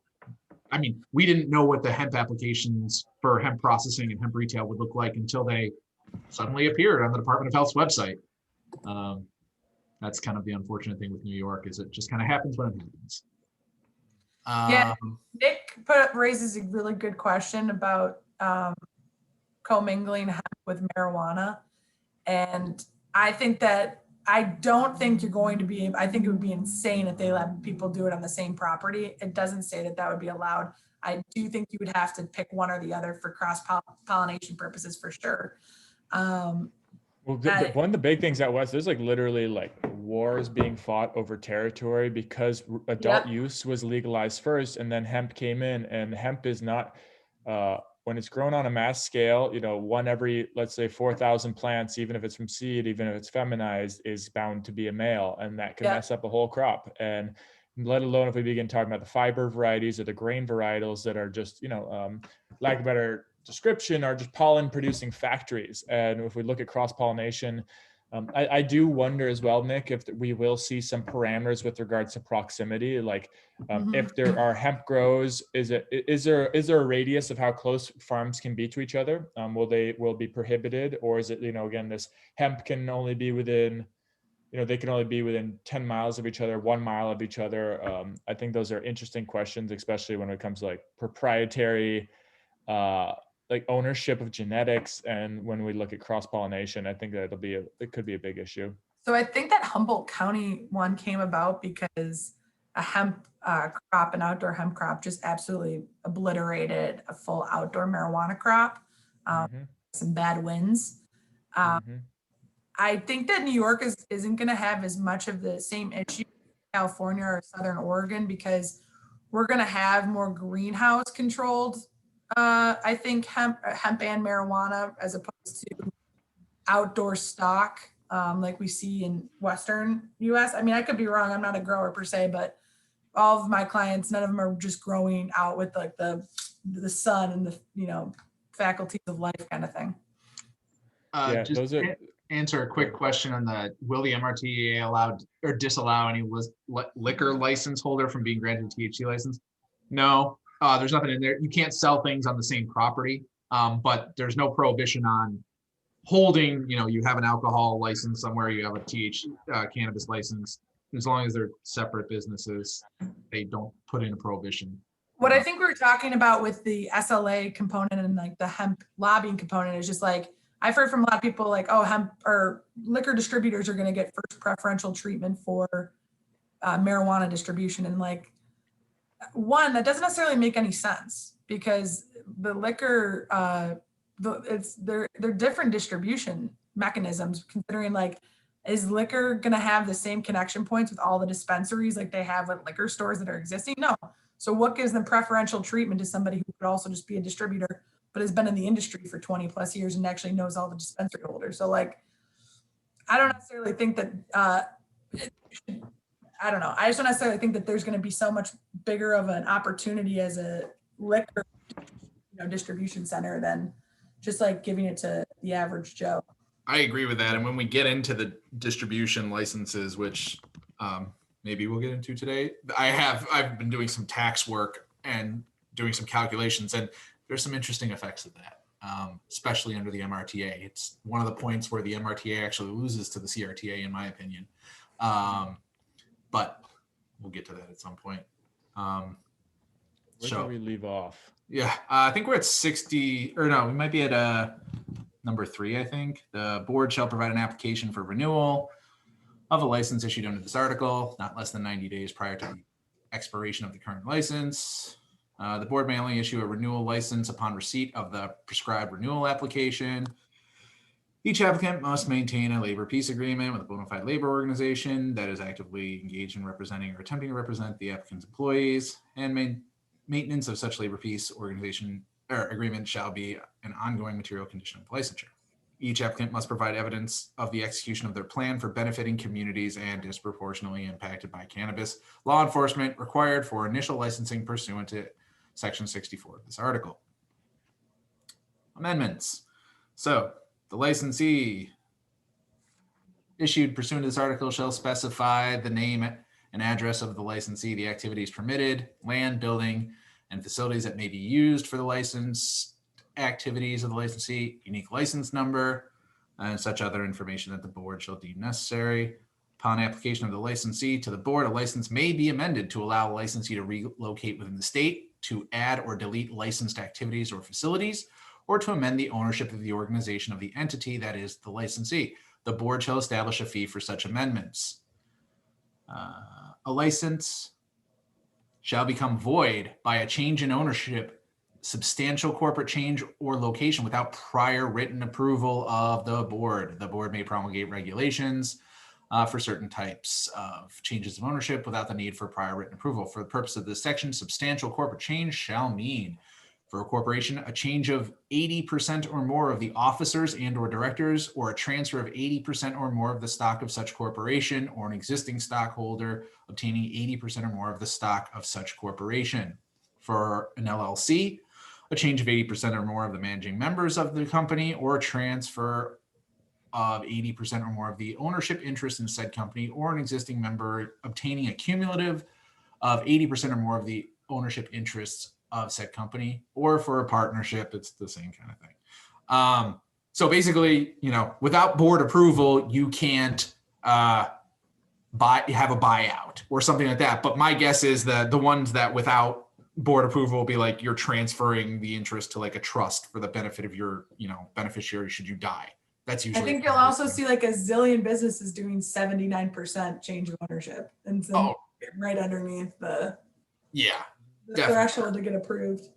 I mean, we didn't know what the hemp applications for hemp processing and hemp retail would look like until they suddenly appeared on the Department of Health's website. That's kind of the unfortunate thing with New York, is it just kind of happens when it happens. Yeah, Nick raises a really good question about commingling hemp with marijuana. And I don't think you're going to be able, I think it would be insane if they let people do it on the same property. It doesn't say that would be allowed. I do think you would have to pick one or the other for cross-pollination purposes for sure. Well, one of the big things out west, there's like literally like wars being fought over territory because adult use was legalized first, and then hemp came in, and hemp is not, when it's grown on a mass scale, one every, let's say 4,000 plants, even if it's from seed, even if it's feminized, is bound to be a male, and that can mess up a whole crop. And let alone if we begin talking about the fiber varieties or the grain varietals that are just, lack of a better description, are just pollen producing factories. And if we look at cross-pollination, I do wonder as well, Nick, if we will see some parameters with regards to proximity, like if there are hemp grows, is there a radius of how close farms can be to each other? Will be prohibited, or is it, again, this hemp can only be within, they can only be within 10 miles of each other, 1 mile of each other. I think those are interesting questions, especially when it comes to like proprietary, like ownership of genetics. And when we look at cross-pollination, I think that it could be a big issue. So I think that Humboldt County one came about because a hemp crop, an outdoor hemp crop, just absolutely obliterated a full outdoor marijuana crop. Some bad winds. I think that New York isn't going to have as much of the same issue as California or Southern Oregon, because we're going to have more greenhouse controlled, I think, hemp and marijuana, as opposed to outdoor stock like we see in Western US. I mean, I could be wrong. I'm not a grower per se, but all of my clients, none of them are just growing out with like the sun and the, faculties of life kind of thing. Answer a quick question on will the MRTA allow or disallow any liquor license holder from being granted a THC license? No, there's nothing in there. You can't sell things on the same property, but there's no prohibition on holding, you have an alcohol license somewhere, you have a cannabis license. As long as they're separate businesses, they don't put in a prohibition. What I think we were talking about with the SLA component and like the hemp lobbying component is just like, I've heard from a lot of people like, oh, hemp or liquor distributors are going to get first preferential treatment for marijuana distribution. And like, one, that doesn't necessarily make any sense, because the liquor, they're different distribution mechanisms, considering like, is liquor going to have the same connection points with all the dispensaries like they have with liquor stores that are existing? No. So what gives them preferential treatment to somebody who could also just be a distributor, but has been in the industry for 20 plus years and actually knows all the dispensary holders? So like, I don't necessarily think that, I don't know. I just don't necessarily think that there's going to be so much bigger of an opportunity as a liquor distribution center than just like giving it to the average Joe. I agree with that. And when we get into the distribution licenses, which maybe we'll get into today, I've been doing some tax work and doing some calculations, and there's some interesting effects of that. especially under the MRTA. It's one of the points where the MRTA actually loses to the CRTA, in my opinion. But we'll get to that at some point. Where did we leave off? Yeah, I think we're at 60, or no, we might be at number 3, I think. The board shall provide an application for renewal of a license issued under this article, not less than 90 days prior to the expiration of the current license. The board may only issue a renewal license upon receipt of the prescribed renewal application. Each applicant must maintain a labor peace agreement with a bona fide labor organization that is actively engaged in representing or attempting to represent the applicant's employees, and maintenance of such labor peace organization or agreement shall be an ongoing material condition of licensure. Each applicant must provide evidence of the execution of their plan for benefiting communities and disproportionately impacted by cannabis law enforcement required for initial licensing pursuant to Section 64 of this article. Amendments. So the licensee issued pursuant to this article shall specify the name and address of the licensee, the activities permitted, land, building, and facilities that may be used for the license activities of the licensee, unique license number, and such other information that the board shall deem necessary. Upon application of the licensee to the board, a license may be amended to allow a licensee to relocate within the state, to add or delete licensed activities or facilities, or to amend the ownership of the organization of the entity that is the licensee. The board shall establish a fee for such amendments. A license shall become void by a change in ownership, substantial corporate change, or location without prior written approval of the board. The board may promulgate regulations for certain types of changes of ownership without the need for prior written approval. For the purpose of this section, substantial corporate change shall mean, for a corporation, a change of 80% or more of the officers and or directors, or a transfer of 80% or more of the stock of such corporation, or an existing stockholder obtaining 80% or more of the stock of such corporation. For an LLC, a change of 80% or more of the managing members of the company, or a transfer of 80% or more of the ownership interest in said company, or an existing member obtaining a cumulative of 80% or more of the ownership interests of said company. Or for a partnership, it's the same kind of thing. So basically, without board approval, you can't have a buyout or something like that. But my guess is that the ones that without board approval will be like you're transferring the interest to like a trust for the benefit of your beneficiary should you die. That's usually. I think you'll also see like a zillion businesses doing 79% change of ownership, and so right underneath the threshold to get approved.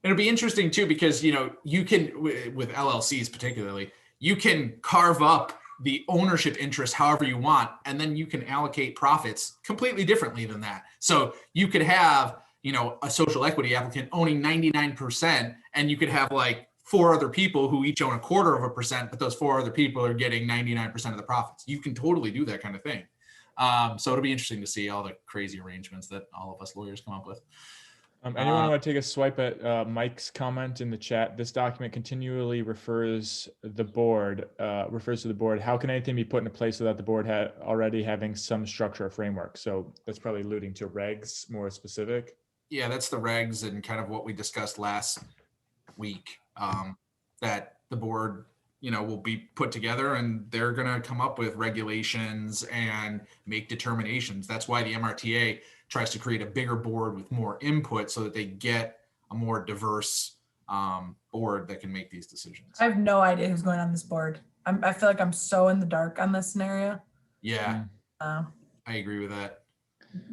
It'll be interesting too, because you can, with LLCs particularly, you can carve up the ownership interest however you want, and then you can allocate profits completely differently than that. So you could have a social equity applicant owning 99%, and you could have like 4 other people who each own 0.25%, but those 4 other people are getting 99% of the profits. You can totally do that kind of thing. So it'll be interesting to see all the crazy arrangements that all of us lawyers come up with. Anyone want to take a swipe at Mike's comment in the chat? This document continually refers to the board. How can anything be put into place without the board already having some structure or framework? So that's probably alluding to regs, more specific. Yeah, that's the regs and kind of what we discussed last week, that the board will be put together, and they're going to come up with regulations and make determinations. That's why the MRTA tries to create a bigger board with more input so that they get a more diverse board that can make these decisions. I have no idea who's going on this board. I feel like I'm so in the dark on this scenario. Yeah, I agree with that.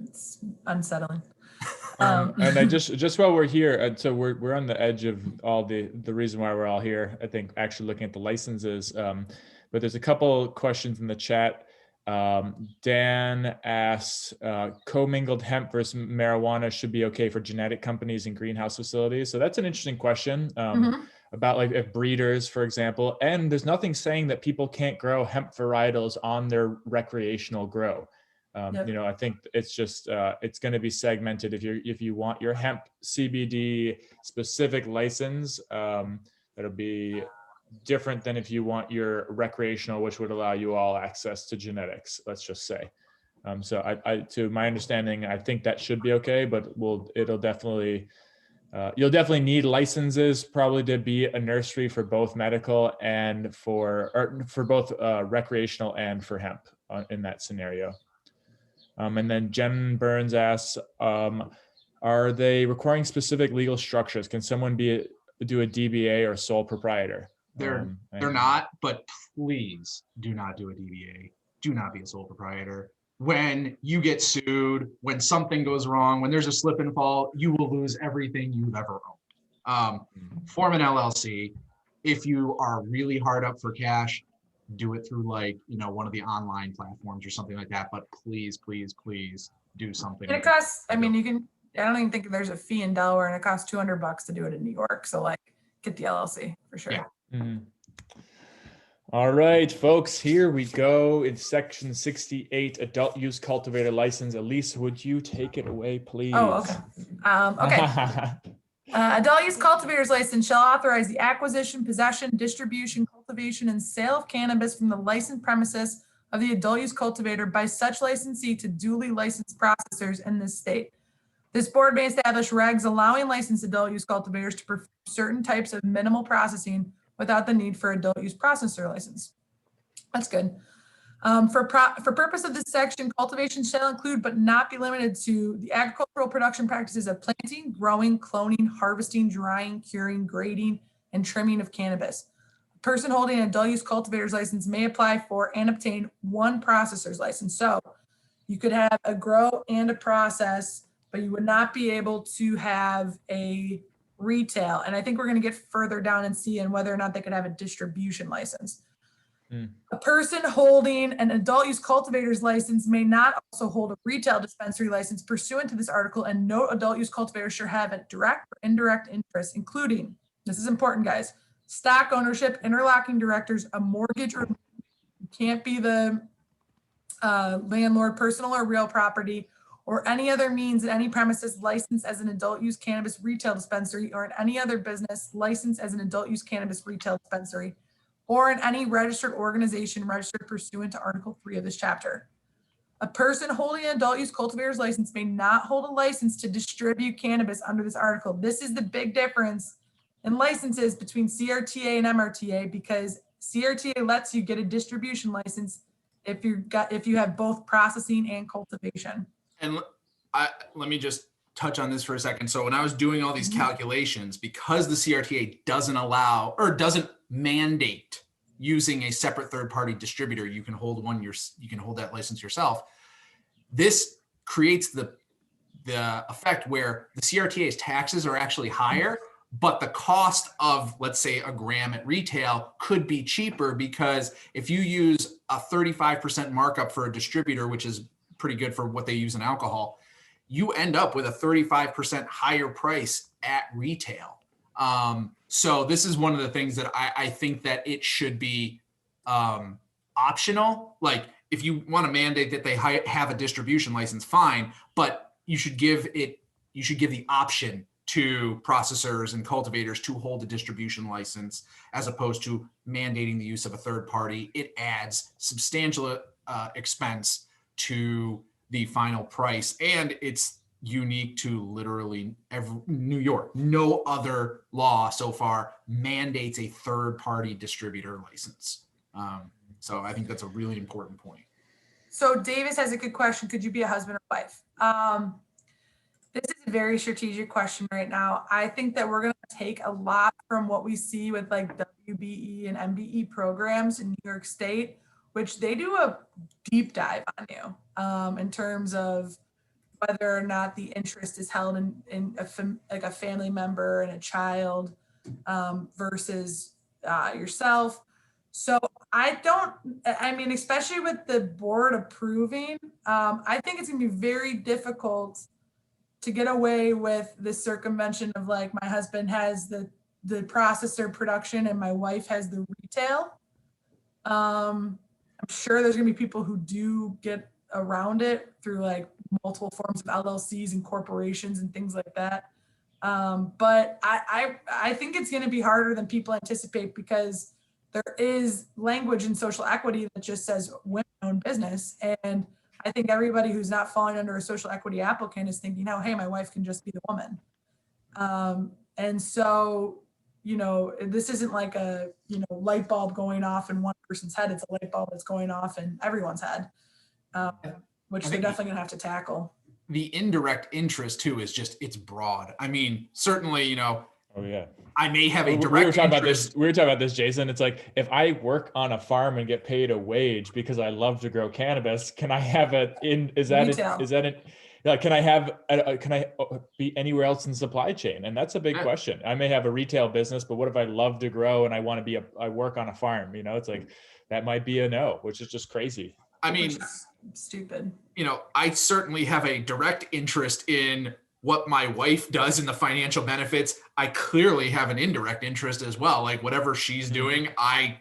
It's unsettling. And I just while we're here, so we're on the edge of all the reason why we're all here, I think, actually looking at the licenses. But there's a couple questions in the chat. Dan asks, commingled hemp versus marijuana should be okay for genetic companies and greenhouse facilities. So that's an interesting question about like if breeders, for example, and there's nothing saying that people can't grow hemp varietals on their recreational grow. I think it's just it's going to be segmented. If you want your hemp CBD specific license, that'll be different than if you want your recreational, which would allow you all access to genetics, let's just say. So I to my understanding, I think that should be okay, but it'll definitely You'll definitely need licenses probably to be a nursery for both medical and for both recreational and for hemp in that scenario. And then Jen Burns asks, are they requiring specific legal structures? Can someone do a DBA or sole proprietor? They're not, but please do not do a DBA. Do not be a sole proprietor. When you get sued, when something goes wrong, when there's a slip and fall, you will lose everything you've ever owned. Form an LLC. If you are really hard up for cash, do it through one of the online platforms or something like that. But please, please, please do something. And it costs, I mean, I don't even think there's a fee in Delaware, and it costs $200 to do it in New York. So get the LLC for sure. Yeah. Mm-hmm. All right, folks, here we go in section 68, adult use cultivator license. Elise, would you take it away, please? Oh, okay. Adult use cultivator's license shall authorize the acquisition, possession, distribution, cultivation, and sale of cannabis from the licensed premises of the adult use cultivator by such licensee to duly licensed processors in this state. This board may establish regs allowing licensed adult use cultivators to perform certain types of minimal processing without the need for adult use processor license. That's good. For purpose of this section, cultivation shall include but not be limited to the agricultural production practices of planting, growing, cloning, harvesting, drying, curing, grading, and trimming of cannabis. A person holding an adult use cultivator's license may apply for and obtain one processor's license. So you could have a grow and a process, but you would not be able to have a retail. And I think we're going to get further down and see in whether or not they could have a distribution license. A person holding an adult use cultivator's license may not also hold a retail dispensary license pursuant to this article, and no adult use cultivator shall have a direct or indirect interest, including, this is important, guys, stock ownership, interlocking directors, a mortgage, or can't be the landlord, personal or real property, or any other means at any premises licensed as an adult use cannabis retail dispensary, or in any other business licensed as an adult use cannabis retail dispensary, or in any registered organization registered pursuant to Article 3 of this chapter. A person holding an adult use cultivator's license may not hold a license to distribute cannabis under this article. This is the big difference in licenses between CRTA and MRTA, because CRTA lets you get a distribution license if you have both processing and cultivation. And let me just touch on this for a second. So when I was doing all these calculations, because the CRTA doesn't allow or doesn't mandate using a separate third-party distributor, you can hold that license yourself. This creates the effect where the CRTA's taxes are actually higher, but the cost of, let's say, a gram at retail could be cheaper, because if you use a 35% markup for a distributor, which is pretty good for what they use in alcohol, you end up with a 35% higher price at retail. So this is one of the things that I think that it should be optional. Like, if you want to mandate that they have a distribution license, fine, but you should give the option to processors and cultivators to hold a distribution license, as opposed to mandating the use of a third party. It adds substantial expense to the final price, and it's unique to literally New York. No other law so far mandates a third-party distributor license. So I think that's a really important point. So Davis has a good question. Could you be a husband or wife? This is a very strategic question right now. I think that we're going to take a lot from what we see with like WBE and MBE programs in New York State, which they do a deep dive on you in terms of whether or not the interest is held in a family member and a child versus yourself. So I mean, especially with the board approving, I think it's gonna be very difficult to get away with the circumvention of like, my husband has the processor production and my wife has the retail. I'm sure there's gonna be people who do get around it through like multiple forms of LLCs and corporations and things like that. But I think it's gonna be harder than people anticipate, because there is language in social equity that just says women-owned business. And I think everybody who's not falling under a social equity applicant is thinking, oh, hey, my wife can just be the woman. And so, this isn't like a, light bulb going off in one person's head. It's a light bulb that's going off in everyone's head, which I they're think definitely going to have to tackle. the indirect interest too is just, it's broad. I mean, certainly, Oh yeah. I may have a We direct were talking interest. about this. We were talking about this, Jason. It's like, if I work on a farm and get paid a wage because I love to grow cannabis, can I have it in? Is that Retail. it? Is that it? Like, can I have? Can I be anywhere else in the supply chain? And that's a big Yeah. question. I may have a retail business, but what if I love to grow and I want to be I work on a farm? It's like, that might be a no, which is just crazy. I mean, Which is stupid. I certainly have a direct interest in what my wife does in the financial benefits. I clearly have an indirect interest as well. Like whatever she's doing, I,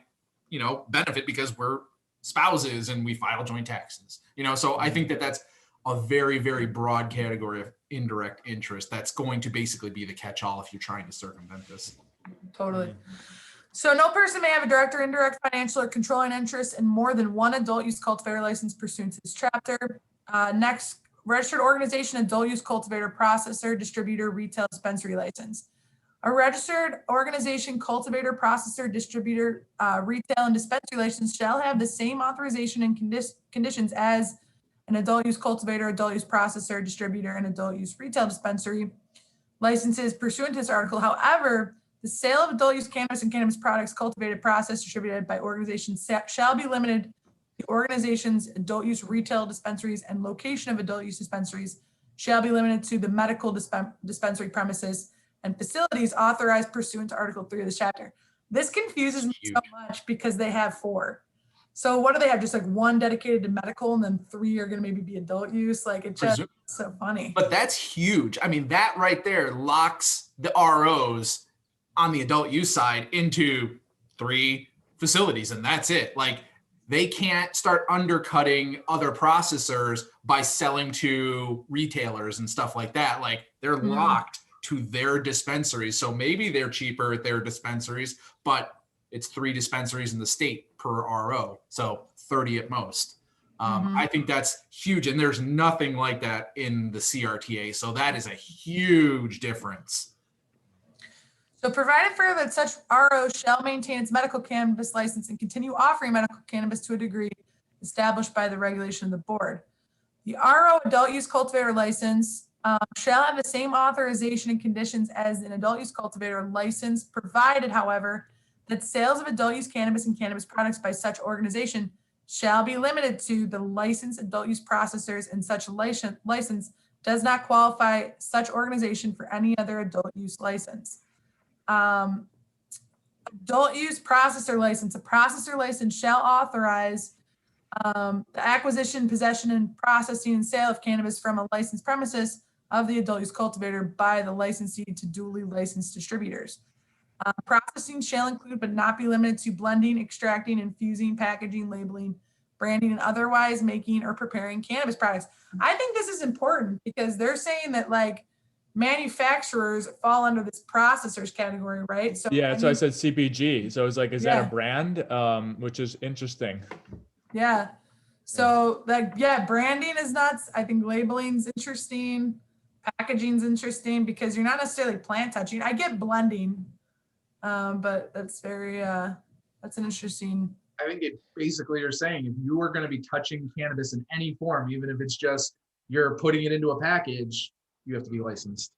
benefit because we're spouses and we file joint taxes, so I think that that's a very, very broad category of indirect interest. That's going to basically be the catch-all if you're trying to circumvent this. Totally. So no person may have a direct or indirect financial or controlling interest in more than one adult use cultivator license pursuant to this chapter. Next, registered organization, adult use cultivator, processor, distributor, retail, dispensary license. A registered organization, cultivator, processor, distributor, retail, and dispensary license shall have the same authorization and conditions as an adult use cultivator, adult use processor, distributor, and adult use retail dispensary licenses pursuant to this article. However, the sale of adult use cannabis and cannabis products cultivated, processed, distributed by organizations shall be limited to the organization's adult use retail dispensaries, and location of adult use dispensaries shall be limited to the medical dispensary premises and facilities authorized pursuant to Article 3 of this chapter. This confuses me so much because they have 4. So what do they have? Just like 1 dedicated to medical and then 3 are going to maybe be adult use? Like, it's just so funny. But that's huge. I mean, that right there locks the ROs on the adult use side into 3 facilities, and that's it. Like, they can't start undercutting other processors by selling to retailers and stuff like that. Like, they're locked to their dispensaries. So maybe they're cheaper at their dispensaries, but it's 3 dispensaries in the state per RO. So 30 at most. I think that's huge. And there's nothing like that in the CRTA. So that is a huge difference. So provided further that such RO shall maintain its medical cannabis license and continue offering medical cannabis to a degree established by the regulation of the board. The RO adult use cultivator license shall have the same authorization and conditions as an adult use cultivator license, provided, however, that sales of adult use cannabis and cannabis products by such organization shall be limited to the licensed adult use processors, and such license does not qualify such organization for any other adult use license. Adult use processor license. A processor license shall authorize the acquisition, possession, and processing and sale of cannabis from a licensed premises of the adult use cultivator by the licensee to duly licensed distributors. Processing shall include but not be limited to blending, extracting, infusing, packaging, labeling, branding, and otherwise making or preparing cannabis products. I think this is important because they're saying that like manufacturers fall under this processors category, right? So yeah, so I said CPG. So it's like, is that a brand? Which is interesting. Yeah. So branding is nuts. I think labeling's interesting. Packaging's interesting because you're not necessarily plant touching. I get blending, but that's very that's an interesting. I think it basically you're saying if you are going to be touching cannabis in any form, even if it's just you're putting it into a package, you have to be licensed.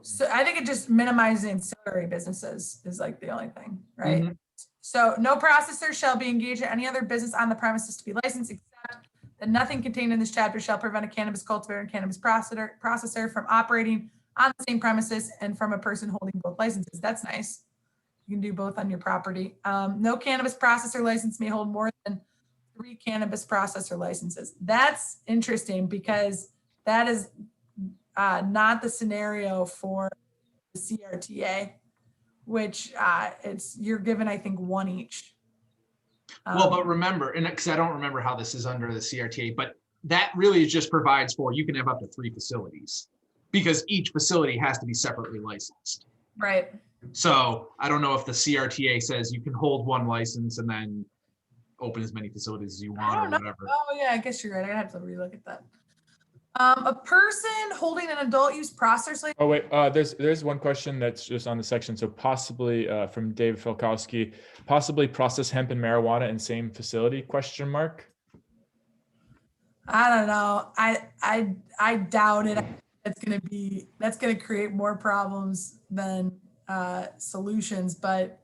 So I think it just minimizes ancillary businesses is like the only thing, right? So no processor shall be engaged in any other business on the premises to be licensed, except that nothing contained in this chapter shall prevent a cannabis cultivator and cannabis processor from operating on the same premises and from a person holding both licenses. That's nice. You can do both on your property. No cannabis processor license may hold more than 3 cannabis processor licenses. That's interesting because that is not the scenario for the CRTA, which you're given, I think, 1 each. Well, but remember, and because I don't remember how this is under the CRTA, but that really just provides for you can have up to 3 facilities because each facility has to be separately licensed. Right. So I don't know if the CRTA says you can hold 1 license and then open as many facilities as you want or whatever. Oh yeah, I guess you're right. I have to relook at that. A person holding an adult use processor license. Oh wait, there's one question that's just on the section. So possibly from Dave Filkowski, possibly process hemp and marijuana in same facility? Question mark. I don't know. I doubt it. That's gonna create more problems than solutions. But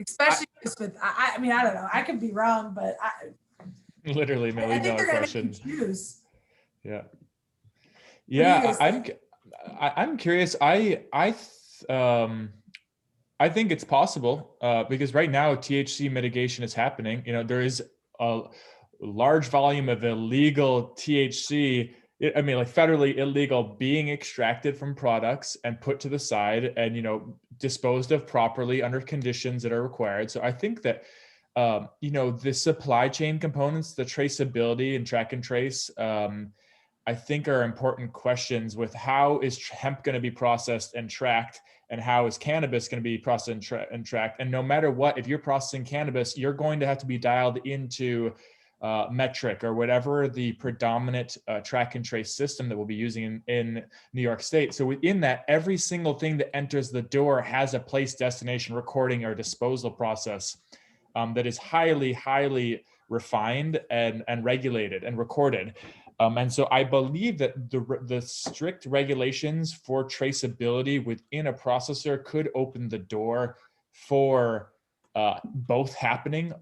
especially just with I mean I don't know. I could be wrong, but Literally I million think dollar they're gonna make question. you choose. Yeah. do you Yeah, guys I'm curious. I think it's possible because right now THC mitigation is happening. You know, there is a large volume of illegal THC. I mean, like federally illegal being extracted from products and put to the side and, you know, disposed of properly under conditions that are required. So I think that, you know, the supply chain components, the traceability and track and trace, I think are important questions with how is hemp going to be processed and tracked, and how is cannabis going to be processed and tracked. And no matter what, if you're processing cannabis, you're going to have to be dialed into metric or whatever the predominant track and trace system that we'll be using in New York State. So within that, every single thing that enters the door has a place, destination, recording, or disposal process that is highly, highly refined and regulated and recorded. And so I believe that the strict regulations for traceability within a processor could open the door for both happening,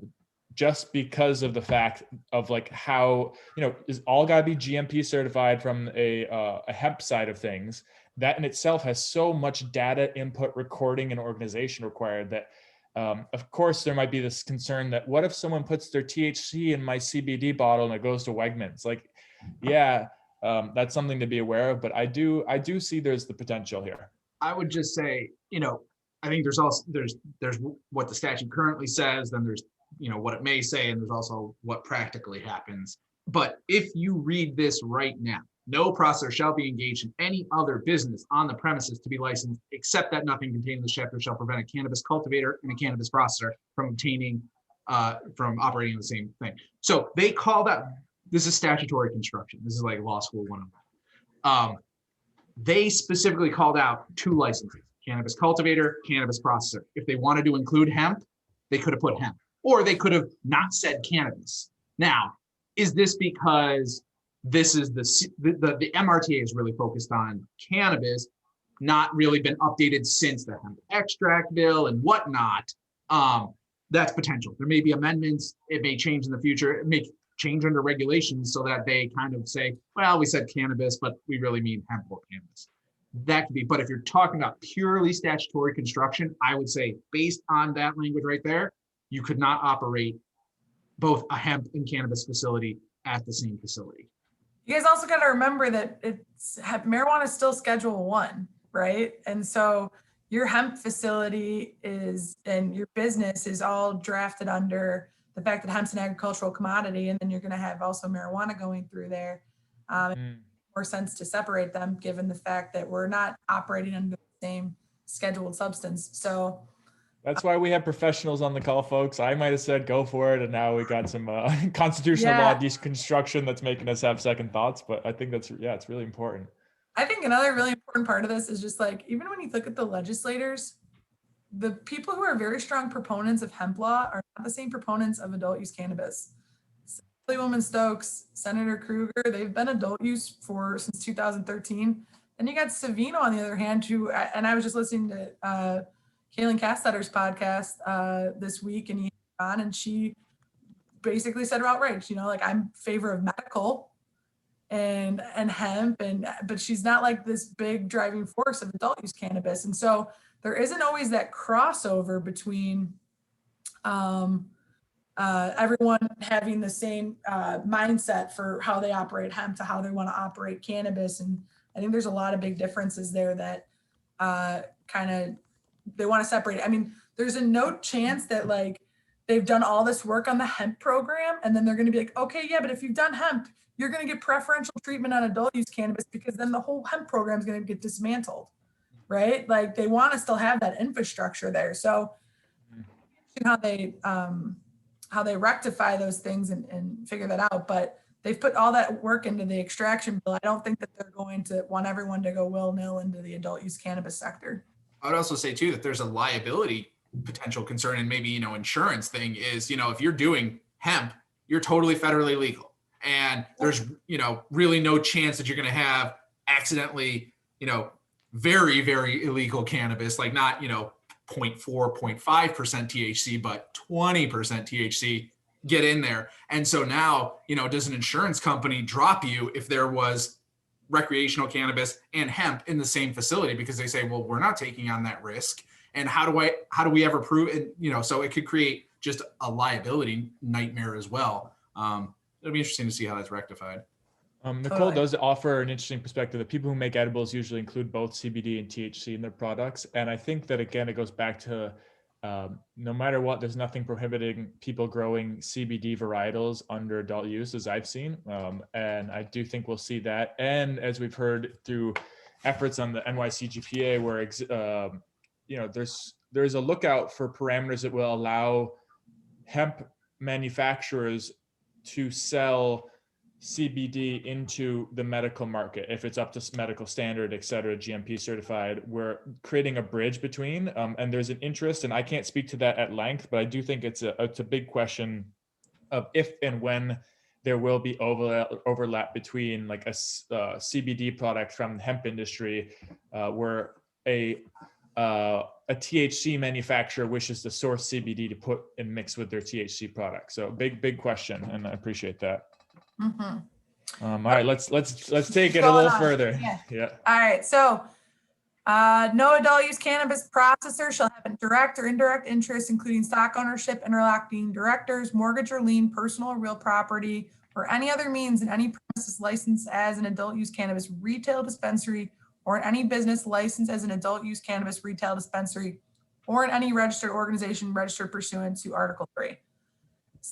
just because of the fact of like how, you know, is all got to be GMP certified from a hemp side of things. That in itself has so much data input, recording, and organization required that of course, there might be this concern that what if someone puts their THC in my CBD bottle and it goes to Wegmans? Like, yeah, that's something to be aware of. But I do see there's the potential here. I would just say, you know, I think there's also there's what the statute currently says, then there's, you know, what it may say, and there's also what practically happens. But if you read this right now, no processor shall be engaged in any other business on the premises to be licensed, except that nothing contained in this chapter shall prevent a cannabis cultivator and a cannabis processor from obtaining, from operating the same thing. So they call that, this is statutory construction. This is like law school 101. They specifically called out 2 licenses: cannabis cultivator, cannabis processor. If they wanted to include hemp, they could have put hemp, or they could have not said cannabis. Now, is this because this is the MRTA is really focused on cannabis, not really been updated since the hemp extract bill and whatnot? That's potential. There may be amendments. It may change in the future. It may change under regulations so that they kind of say, well, we said cannabis, but we really mean hemp or cannabis. That could be, but if you're talking about purely statutory construction, I would say based on that language right there, you could not operate both a hemp and cannabis facility at the same facility. You guys also got to remember that marijuana is still Schedule 1, right? And so your hemp facility and your business is all drafted under the fact that hemp's an agricultural commodity, and then you're going to have also marijuana going through there. It makes more sense to separate them, given the fact that we're not operating under the same scheduled substance. So that's why we have professionals on the call, folks. I might have said go for it, and now we got some constitutional law deconstruction that's making us have second thoughts. But I think that's, yeah, it's really important. I think another really important part of this is just like, even when you look at the legislators, the people who are very strong proponents of hemp law are not the same proponents of adult use cannabis. Assemblywoman Stokes, Senator Kruger, they've been adult use since 2013. Then you got Savino on the other hand, who, and I was just listening to Kaylin Kastetter's podcast this week, and and she basically said outright, you know, like, I'm in favor of medical and hemp, but she's not like this big driving force of adult use cannabis. And so there isn't always that crossover between everyone having the same mindset for how they operate hemp to how they want to operate cannabis. And I think there's a lot of big differences there that kind of they want to separate. I mean, there's a no chance that like they've done all this work on the hemp program and then they're going to be like, okay, yeah, but if you've done hemp, you're going to get preferential treatment on adult use cannabis, because then the whole hemp program is going to get dismantled, right? Like, they want to still have that infrastructure there. So how they rectify those things and figure that out. But they've put all that work into the extraction bill. I don't think that they're going to want everyone to go willy-nilly into the adult use cannabis sector. I would also say too that there's a liability potential concern, and maybe, insurance thing is, if you're doing hemp, you're totally federally legal, and there's, really no chance that you're going to have accidentally, very, very illegal cannabis, like not, 0.4, 0.5% THC, but 20% THC get in there. And so now, does an insurance company drop you if there was recreational cannabis and hemp in the same facility, because they say, well, we're not taking on that risk. And how do we ever prove it? So it could create just a liability nightmare as well. It'll be interesting to see how that's rectified. Nicole does offer an interesting perspective that people who make edibles usually include both CBD and THC in their products. And I think that, again, it goes back to no matter what, there's nothing prohibiting people growing CBD varietals under adult use, as I've seen. And I do think we'll see that. And as we've heard through efforts on the NYCGPA, where there's a lookout for parameters that will allow hemp manufacturers to sell CBD into the medical market if it's up to medical standard, et cetera, GMP certified. We're creating a bridge between, and there's an interest, and I can't speak to that at length, but I do think it's a big question of if and when there will be overlap between like a CBD product from the hemp industry, where a THC manufacturer wishes to source CBD to put and mix with their THC product. So big question, and I appreciate that. Mm-hmm. All right, let's take it a little further. Yeah. All right. So no adult use cannabis processor shall have a direct or indirect interest, including stock ownership, interlocking directors, mortgage or lien, personal or real property, or any other means in any premises licensed as an adult use cannabis retail dispensary, or in any business licensed as an adult use cannabis retail dispensary, or in any registered organization registered pursuant to Article 3.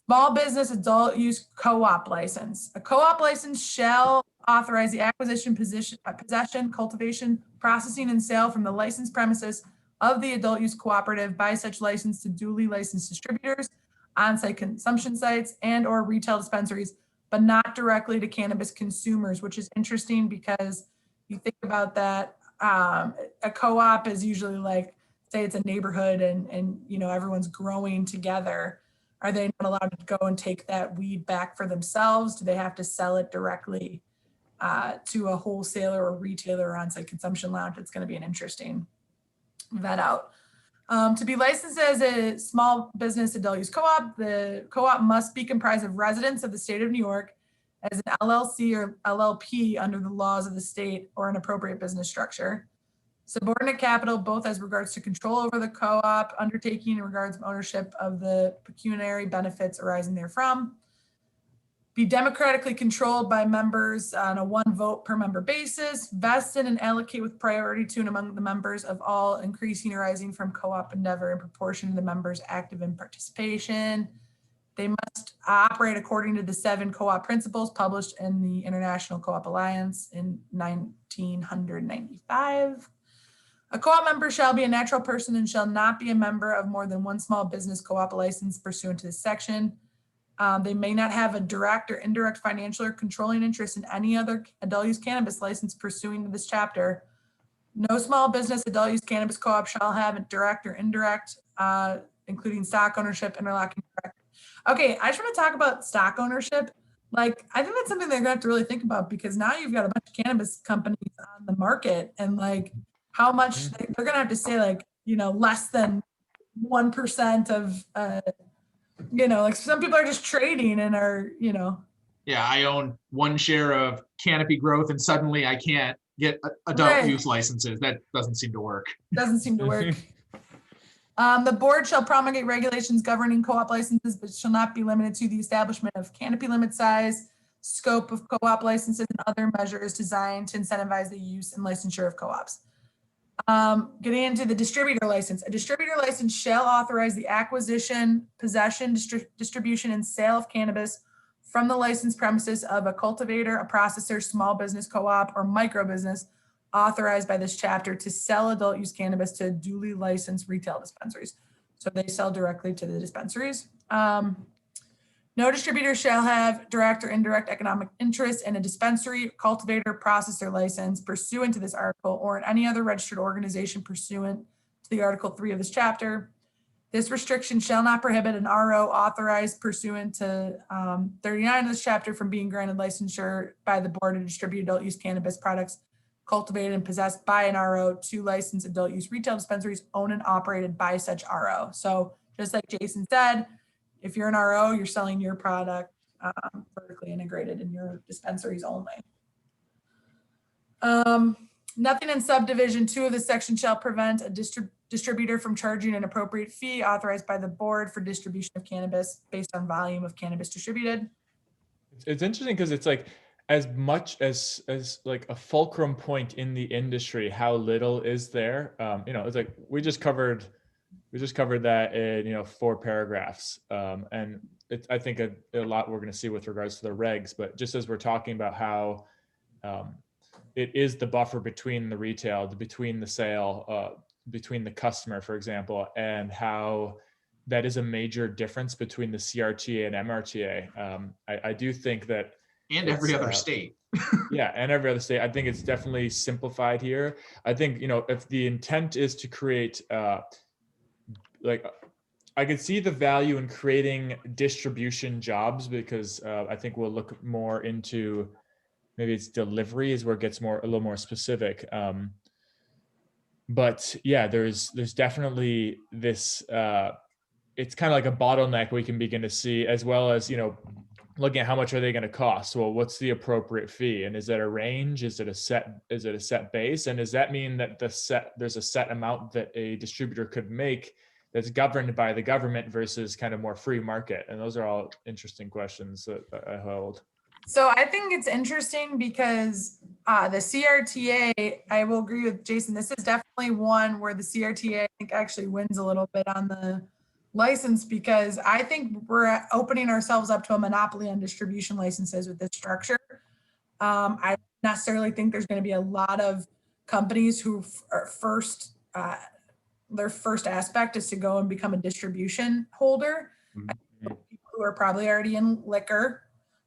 Small business adult use co-op license. A co-op license shall authorize the acquisition, possession, cultivation, processing, and sale from the licensed premises of the adult use cooperative by such license to duly licensed distributors, on-site consumption sites, and or retail dispensaries, but not directly to cannabis consumers, which is interesting because you think about that. A co-op is usually like, say it's a neighborhood and everyone's growing together. Are they not allowed to go and take that weed back for themselves? Do they have to sell it directly to a wholesaler or retailer or on-site consumption lounge? It's going to be an interesting vet out. To be licensed as a small business adult use co-op, the co-op must be comprised of residents of the state of New York as an LLC or LLP under the laws of the state, or an appropriate business structure. Subordinate capital, both as regards to control over the co-op undertaking in regards to ownership of the pecuniary benefits arising therefrom. Be democratically controlled by members on a one vote per member basis, vested and allocate with priority to and among the members of all increasing arising from co-op endeavor in proportion to the members active in participation. They must operate according to the 7 co-op principles published in the International Co-op Alliance in 1995. A co-op member shall be a natural person and shall not be a member of more than one small business co-op license pursuant to this section. They may not have a direct or indirect financial or controlling interest in any other adult use cannabis license pursuing to this chapter. No small business adult use cannabis co-op shall have a direct or indirect, including stock ownership, interlocking direct. Okay, I just want to talk about stock ownership. Like, I think that's something they're gonna have to really think about, because now you've got a bunch of cannabis companies on the market, and like how much they're gonna have to say, like, less than 1% of, like some people are just trading and are, Yeah, I own one share of Canopy Growth and suddenly I can't get adult use licenses. That doesn't seem to work. Doesn't seem to work. The board shall promulgate regulations governing co-op licenses, but shall not be limited to the establishment of canopy limit size, scope of co-op licenses, and other measures designed to incentivize the use and licensure of co-ops. Getting into the distributor license. A distributor license shall authorize the acquisition, possession, distribution, and sale of cannabis from the licensed premises of a cultivator, a processor, small business co-op, or micro business authorized by this chapter to sell adult use cannabis to duly licensed retail dispensaries. So they sell directly to the dispensaries. No distributor shall have direct or indirect economic interest in a dispensary, cultivator, processor license pursuant to this article or in any other registered organization pursuant to the Article 3 of this chapter. This restriction shall not prohibit an RO authorized pursuant to 39 of this chapter from being granted licensure by the board to distribute adult use cannabis products cultivated and possessed by an RO to licensed adult use retail dispensaries owned and operated by such RO. So just like Jason said, if you're an RO, you're selling your product vertically integrated in your dispensaries only. Nothing in subdivision 2 of this section shall prevent a distributor from charging an appropriate fee authorized by the board for distribution of cannabis based on volume of cannabis distributed. It's interesting because it's like as much as like a fulcrum point in the industry, how little is there? It's like we just covered that in 4 paragraphs, and I think a lot we're going to see with regards to the regs. But just as we're talking about how it is the buffer between the retail, between the sale, between the customer, for example, and how that is a major difference between the CRTA and MRTA. I do think that, and every other state. yeah, and every other state. I think it's definitely simplified here. I think if the intent is to create like, I could see the value in creating distribution jobs, because I think we'll look more into maybe it's delivery is where it gets a little more specific. But yeah, there's definitely this, it's kind of like a bottleneck we can begin to see, as well as, looking at how much are they going to cost? Well, what's the appropriate fee? And is that a range? Is it a set base? And does that mean that there's a set amount that a distributor could make that's governed by the government versus kind of more free market? And those are all interesting questions that I hold. So I think it's interesting because the CRTA, I will agree with Jason, this is definitely one where the CRTA I think actually wins a little bit on the license, because I think we're opening ourselves up to a monopoly on distribution licenses with this structure. I necessarily think there's going to be a lot of companies who are their first aspect is to go and become a distribution holder. Mm-hmm. People who are probably already in liquor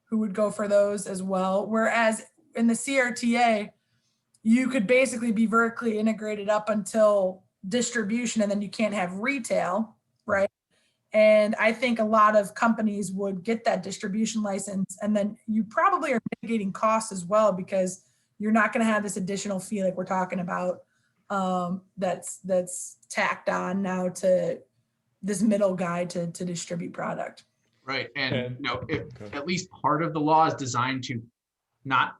who would go for those as well. Whereas in the CRTA, you could basically be vertically integrated up until distribution, and then you can't have retail, right? And I think a lot of companies would get that distribution license, and then you probably are mitigating costs as well, because you're not going to have this additional fee like we're talking about that's tacked on now to this middle guy to distribute product. Right. And if at least part of the law is designed to not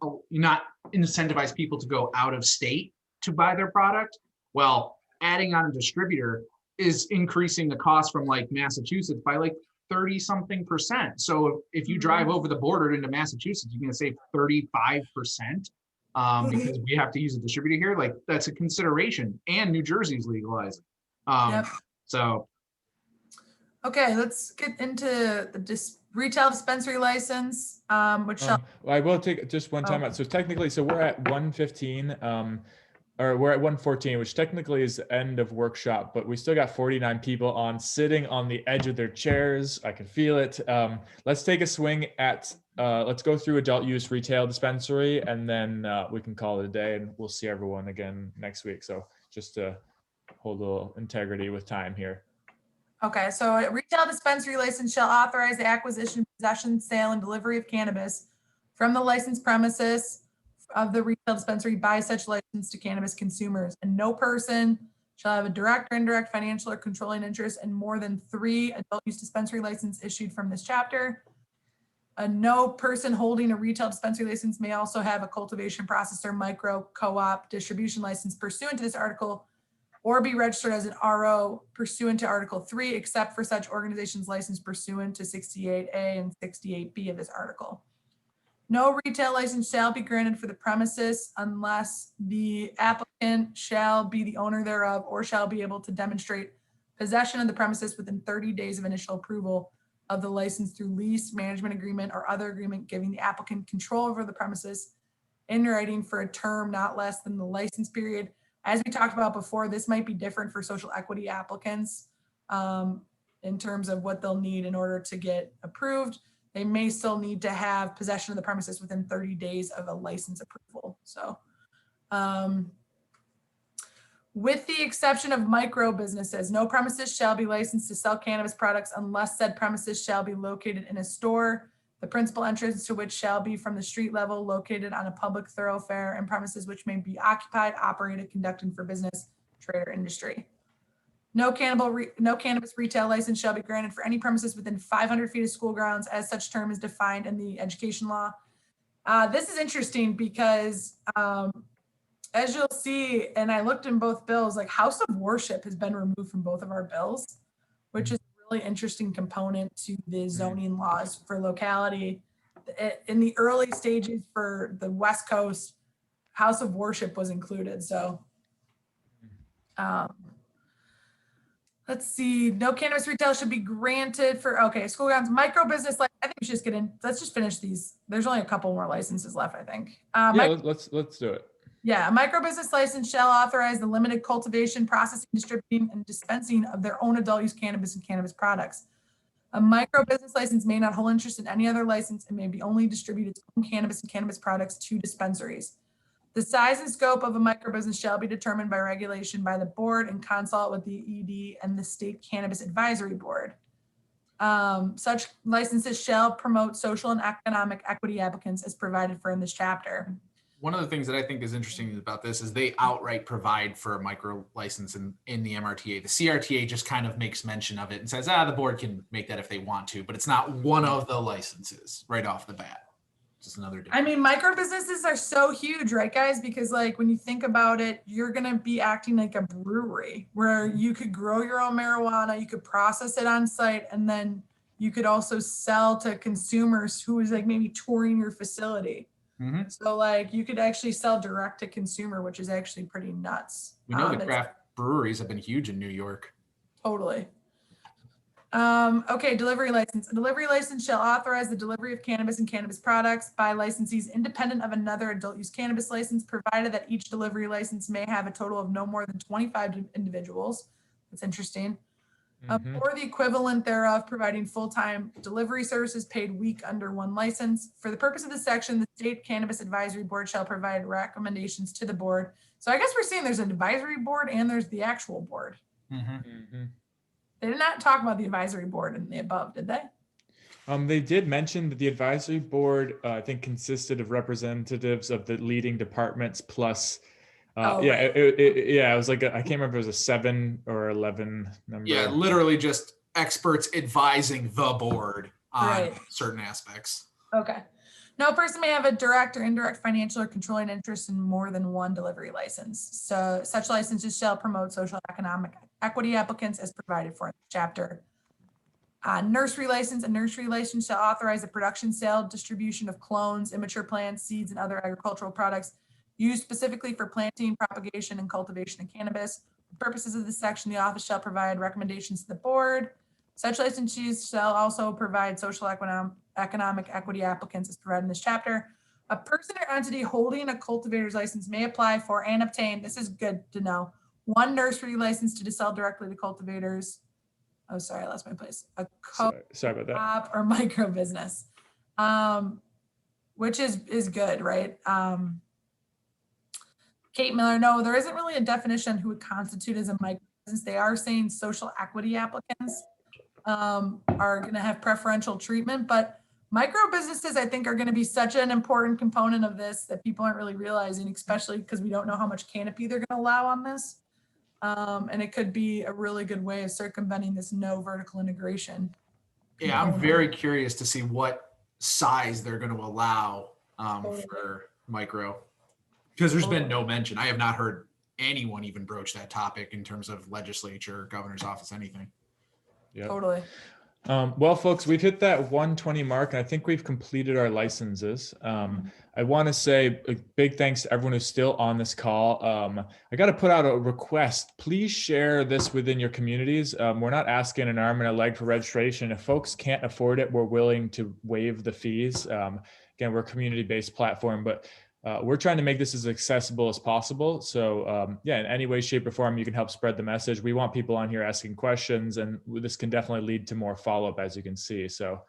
incentivize people to go out of state to buy their product, well, adding on a distributor is increasing the cost from like Massachusetts by like 30-something%. So if you drive over the border into Massachusetts, you're going to save 35% because we have to use a distributor here. Like, that's a consideration, and New Jersey's legalizing. So. Okay, let's get into the retail dispensary license, which well, I will take just one time out. So technically, we're at 1:15, or we're at 1:14, which technically is the end of workshop, but we still got 49 people sitting on the edge of their chairs. I can feel it. Let's take a swing at, let's go through adult use retail dispensary, and then we can call it a day, and we'll see everyone again next week. So just to hold a little integrity with time here. Okay, so a retail dispensary license shall authorize the acquisition, possession, sale, and delivery of cannabis from the licensed premises of the retail dispensary by such license to cannabis consumers. And no person shall have a direct or indirect financial or controlling interest in more than 3 adult use dispensary license issued from this chapter. No person holding a retail dispensary license may also have a cultivation, processor, micro, co-op, distribution license pursuant to this article, or be registered as an RO pursuant to Article 3, except for such organizations licensed pursuant to 68A and 68B of this article. No retail license shall be granted for the premises unless the applicant shall be the owner thereof or shall be able to demonstrate possession of the premises within 30 days of initial approval of the license through lease, management agreement, or other agreement giving the applicant control over the premises in writing for a term not less than the license period. As we talked about before, this might be different for social equity applicants in terms of what they'll need in order to get approved. they may still need to have possession of the premises within 30 days of a license approval. So, with the exception of micro businesses, no premises shall be licensed to sell cannabis products unless said premises shall be located in a store, the principal entrance to which shall be from the street level, located on a public thoroughfare, and premises which may be occupied, operated, conducted for business, trade, or industry. No cannabis retail license shall be granted for any premises within 500 feet of school grounds, as such term is defined in the education law. This is interesting because as you'll see, and I looked in both bills, like house of worship has been removed from both of our bills, which is a really interesting component to the zoning laws for locality. In the early stages for the West Coast, house of worship was included. So let's see, no cannabis retail should be granted for, okay, school grounds, micro business, like, I think we should just get in, let's just finish these. There's only a couple more licenses left, I think. Yeah, let's do it. Yeah, a micro business license shall authorize the limited cultivation, processing, distributing, and dispensing of their own adult use cannabis and cannabis products. A micro business license may not hold interest in any other license and may be only distribute its own cannabis and cannabis products to dispensaries. The size and scope of a micro business shall be determined by regulation by the board and consult with the ED and the State Cannabis Advisory Board. Such licenses shall promote social and economic equity applicants as provided for in this chapter. One of the things that I think is interesting about this is they outright provide for a micro license in the MRTA. The CRTA just kind of makes mention of it and says, the board can make that if they want to, but it's not one of the licenses right off the bat. Just another difference. I mean, micro businesses are so huge, right, guys? Because like when you think about it, you're going to be acting like a brewery where you could grow your own marijuana, you could process it on site, and then you could also sell to consumers who is like maybe touring your facility. Mm-hmm. So like you could actually sell direct to consumer, which is actually pretty nuts. We know the craft breweries have been huge in New York. Totally. Okay, delivery license. A delivery license shall authorize the delivery of cannabis and cannabis products by licensees independent of another adult use cannabis license, provided that each delivery license may have a total of no more than 25 individuals. That's interesting. Or the equivalent thereof, providing full-time delivery services paid week under one license. For the purpose of this section, the State Cannabis Advisory Board shall provide recommendations to the board. So I guess we're saying there's an advisory board and there's the actual board. They did not talk about the advisory board in the above, did they? They did mention that the advisory board, I think, consisted of representatives of the leading departments plus Right. It was like, I can't remember if it was a 7 or 11 number. Yeah, literally just experts advising the board on certain aspects. Okay. No person may have a direct or indirect financial or controlling interest in more than one delivery license. So such licenses shall promote social economic equity applicants as provided for in the chapter. Nursery license. A nursery license shall authorize the production, sale, distribution of clones, immature plants, seeds, and other agricultural products used specifically for planting, propagation, and cultivation of cannabis. For purposes of this section, the office shall provide recommendations to the board. Such licensees shall also provide social economic equity applicants as provided in this chapter. A person or entity holding a cultivator's license may apply for and obtain, this is good to know, one nursery license to sell directly to cultivators. Oh, sorry, I lost my place. A Sorry about that. or micro business, which is good, right? Kate Miller, no, there isn't really a definition on who would constitute as a micro business. They are saying social equity applicants are going to have preferential treatment, but micro businesses, I think, are going to be such an important component of this that people aren't really realizing, especially because we don't know how much canopy they're going to allow on this. And it could be a really good way of circumventing this no vertical integration. Yeah, I'm very curious to see what size they're going to allow for micro. Because there's been no mention. I have not heard anyone even broach that topic in terms of legislature, governor's office, anything. Yeah. Totally. Well, folks, we've hit that 120 mark, and I think we've completed our licenses. I want to say a big thanks to everyone who's still on this call. I got to put out a request. Please share this within your communities. We're not asking an arm and a leg for registration. If folks can't afford it, we're willing to waive the fees. Again, we're a community-based platform, but we're trying to make this as accessible as possible. So in any way, shape, or form, you can help spread the message. We want people on here asking questions, and this can definitely lead to more follow-up, as you can see. So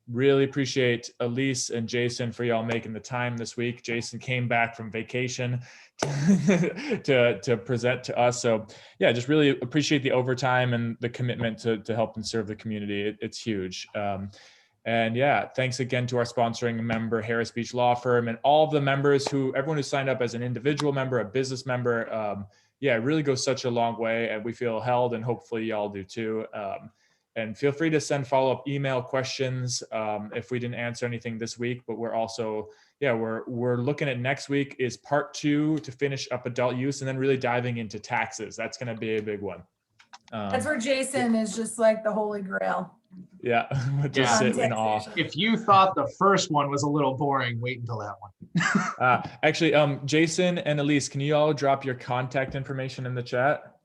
Really appreciate Elise and Jason for y'all making the time this week. Jason came back from vacation to present to us. So yeah, just really appreciate the overtime and the commitment to help and serve the community. It's huge. And yeah, thanks again to our sponsoring member, Harris Beach Law Firm, and all of the members everyone who signed up as an individual member, a business member. Yeah, it really goes such a long way, and we feel held, and hopefully y'all do too. And feel free to send follow-up email questions if we didn't answer anything this week. But we're also, we're looking at next week is part 2 to finish up adult use, and then really diving into taxes. That's going to be a big one. That's where Jason is just like the holy grail. Yeah, just sit in awe. If you thought the first one was a little boring, wait until that one. Actually, Jason and Elise, can you all drop your contact information in the chat?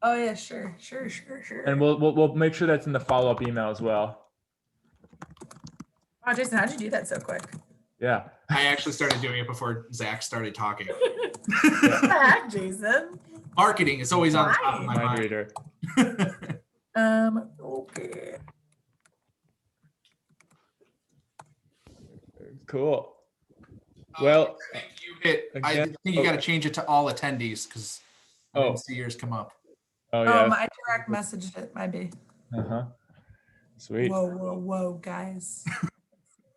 Oh yeah, sure. And we'll make sure that's in the follow-up email as well. Wow, Jason, how'd you do that so quick? Yeah. I actually started doing it before Zach started talking. What the heck, Jason? Marketing is always on top of my Mind mind. reader. Okay. Cool. Well, I think you got to change it to all attendees because I didn't see yours come up. Oh yeah. I direct messaged it, might be. Sweet. Whoa, guys.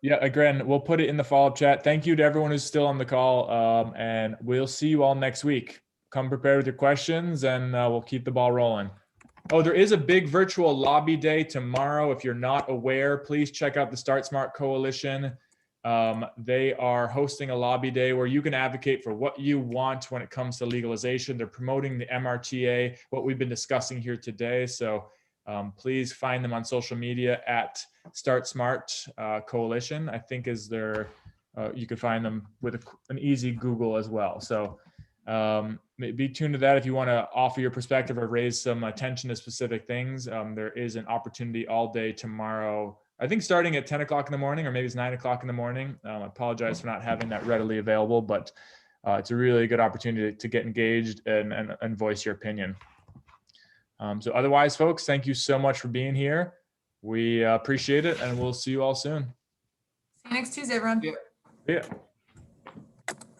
Yeah, again, we'll put it in the follow-up chat. Thank you to everyone who's still on the call, and we'll see you all next week. Come prepared with your questions, and we'll keep the ball rolling. Oh, there is a big virtual lobby day tomorrow. If you're not aware, please check out the Start Smart Coalition. They are hosting a lobby day where you can advocate for what you want when it comes to legalization. They're promoting the MRTA, what we've been discussing here today. So please find them on social media at Start Smart Coalition, I think is their, you could find them with an easy Google as well. So be tuned to that if you want to offer your perspective or raise some attention to specific things. There is an opportunity all day tomorrow, I think starting at 10 o'clock in the morning, or maybe it's 9 o'clock in the morning. I apologize for not having that readily available, but it's a really good opportunity to get engaged and voice your opinion. So otherwise, folks, thank you so much for being here. We appreciate it, and we'll see you all soon. See you next Tuesday, everyone. Yeah. Yeah.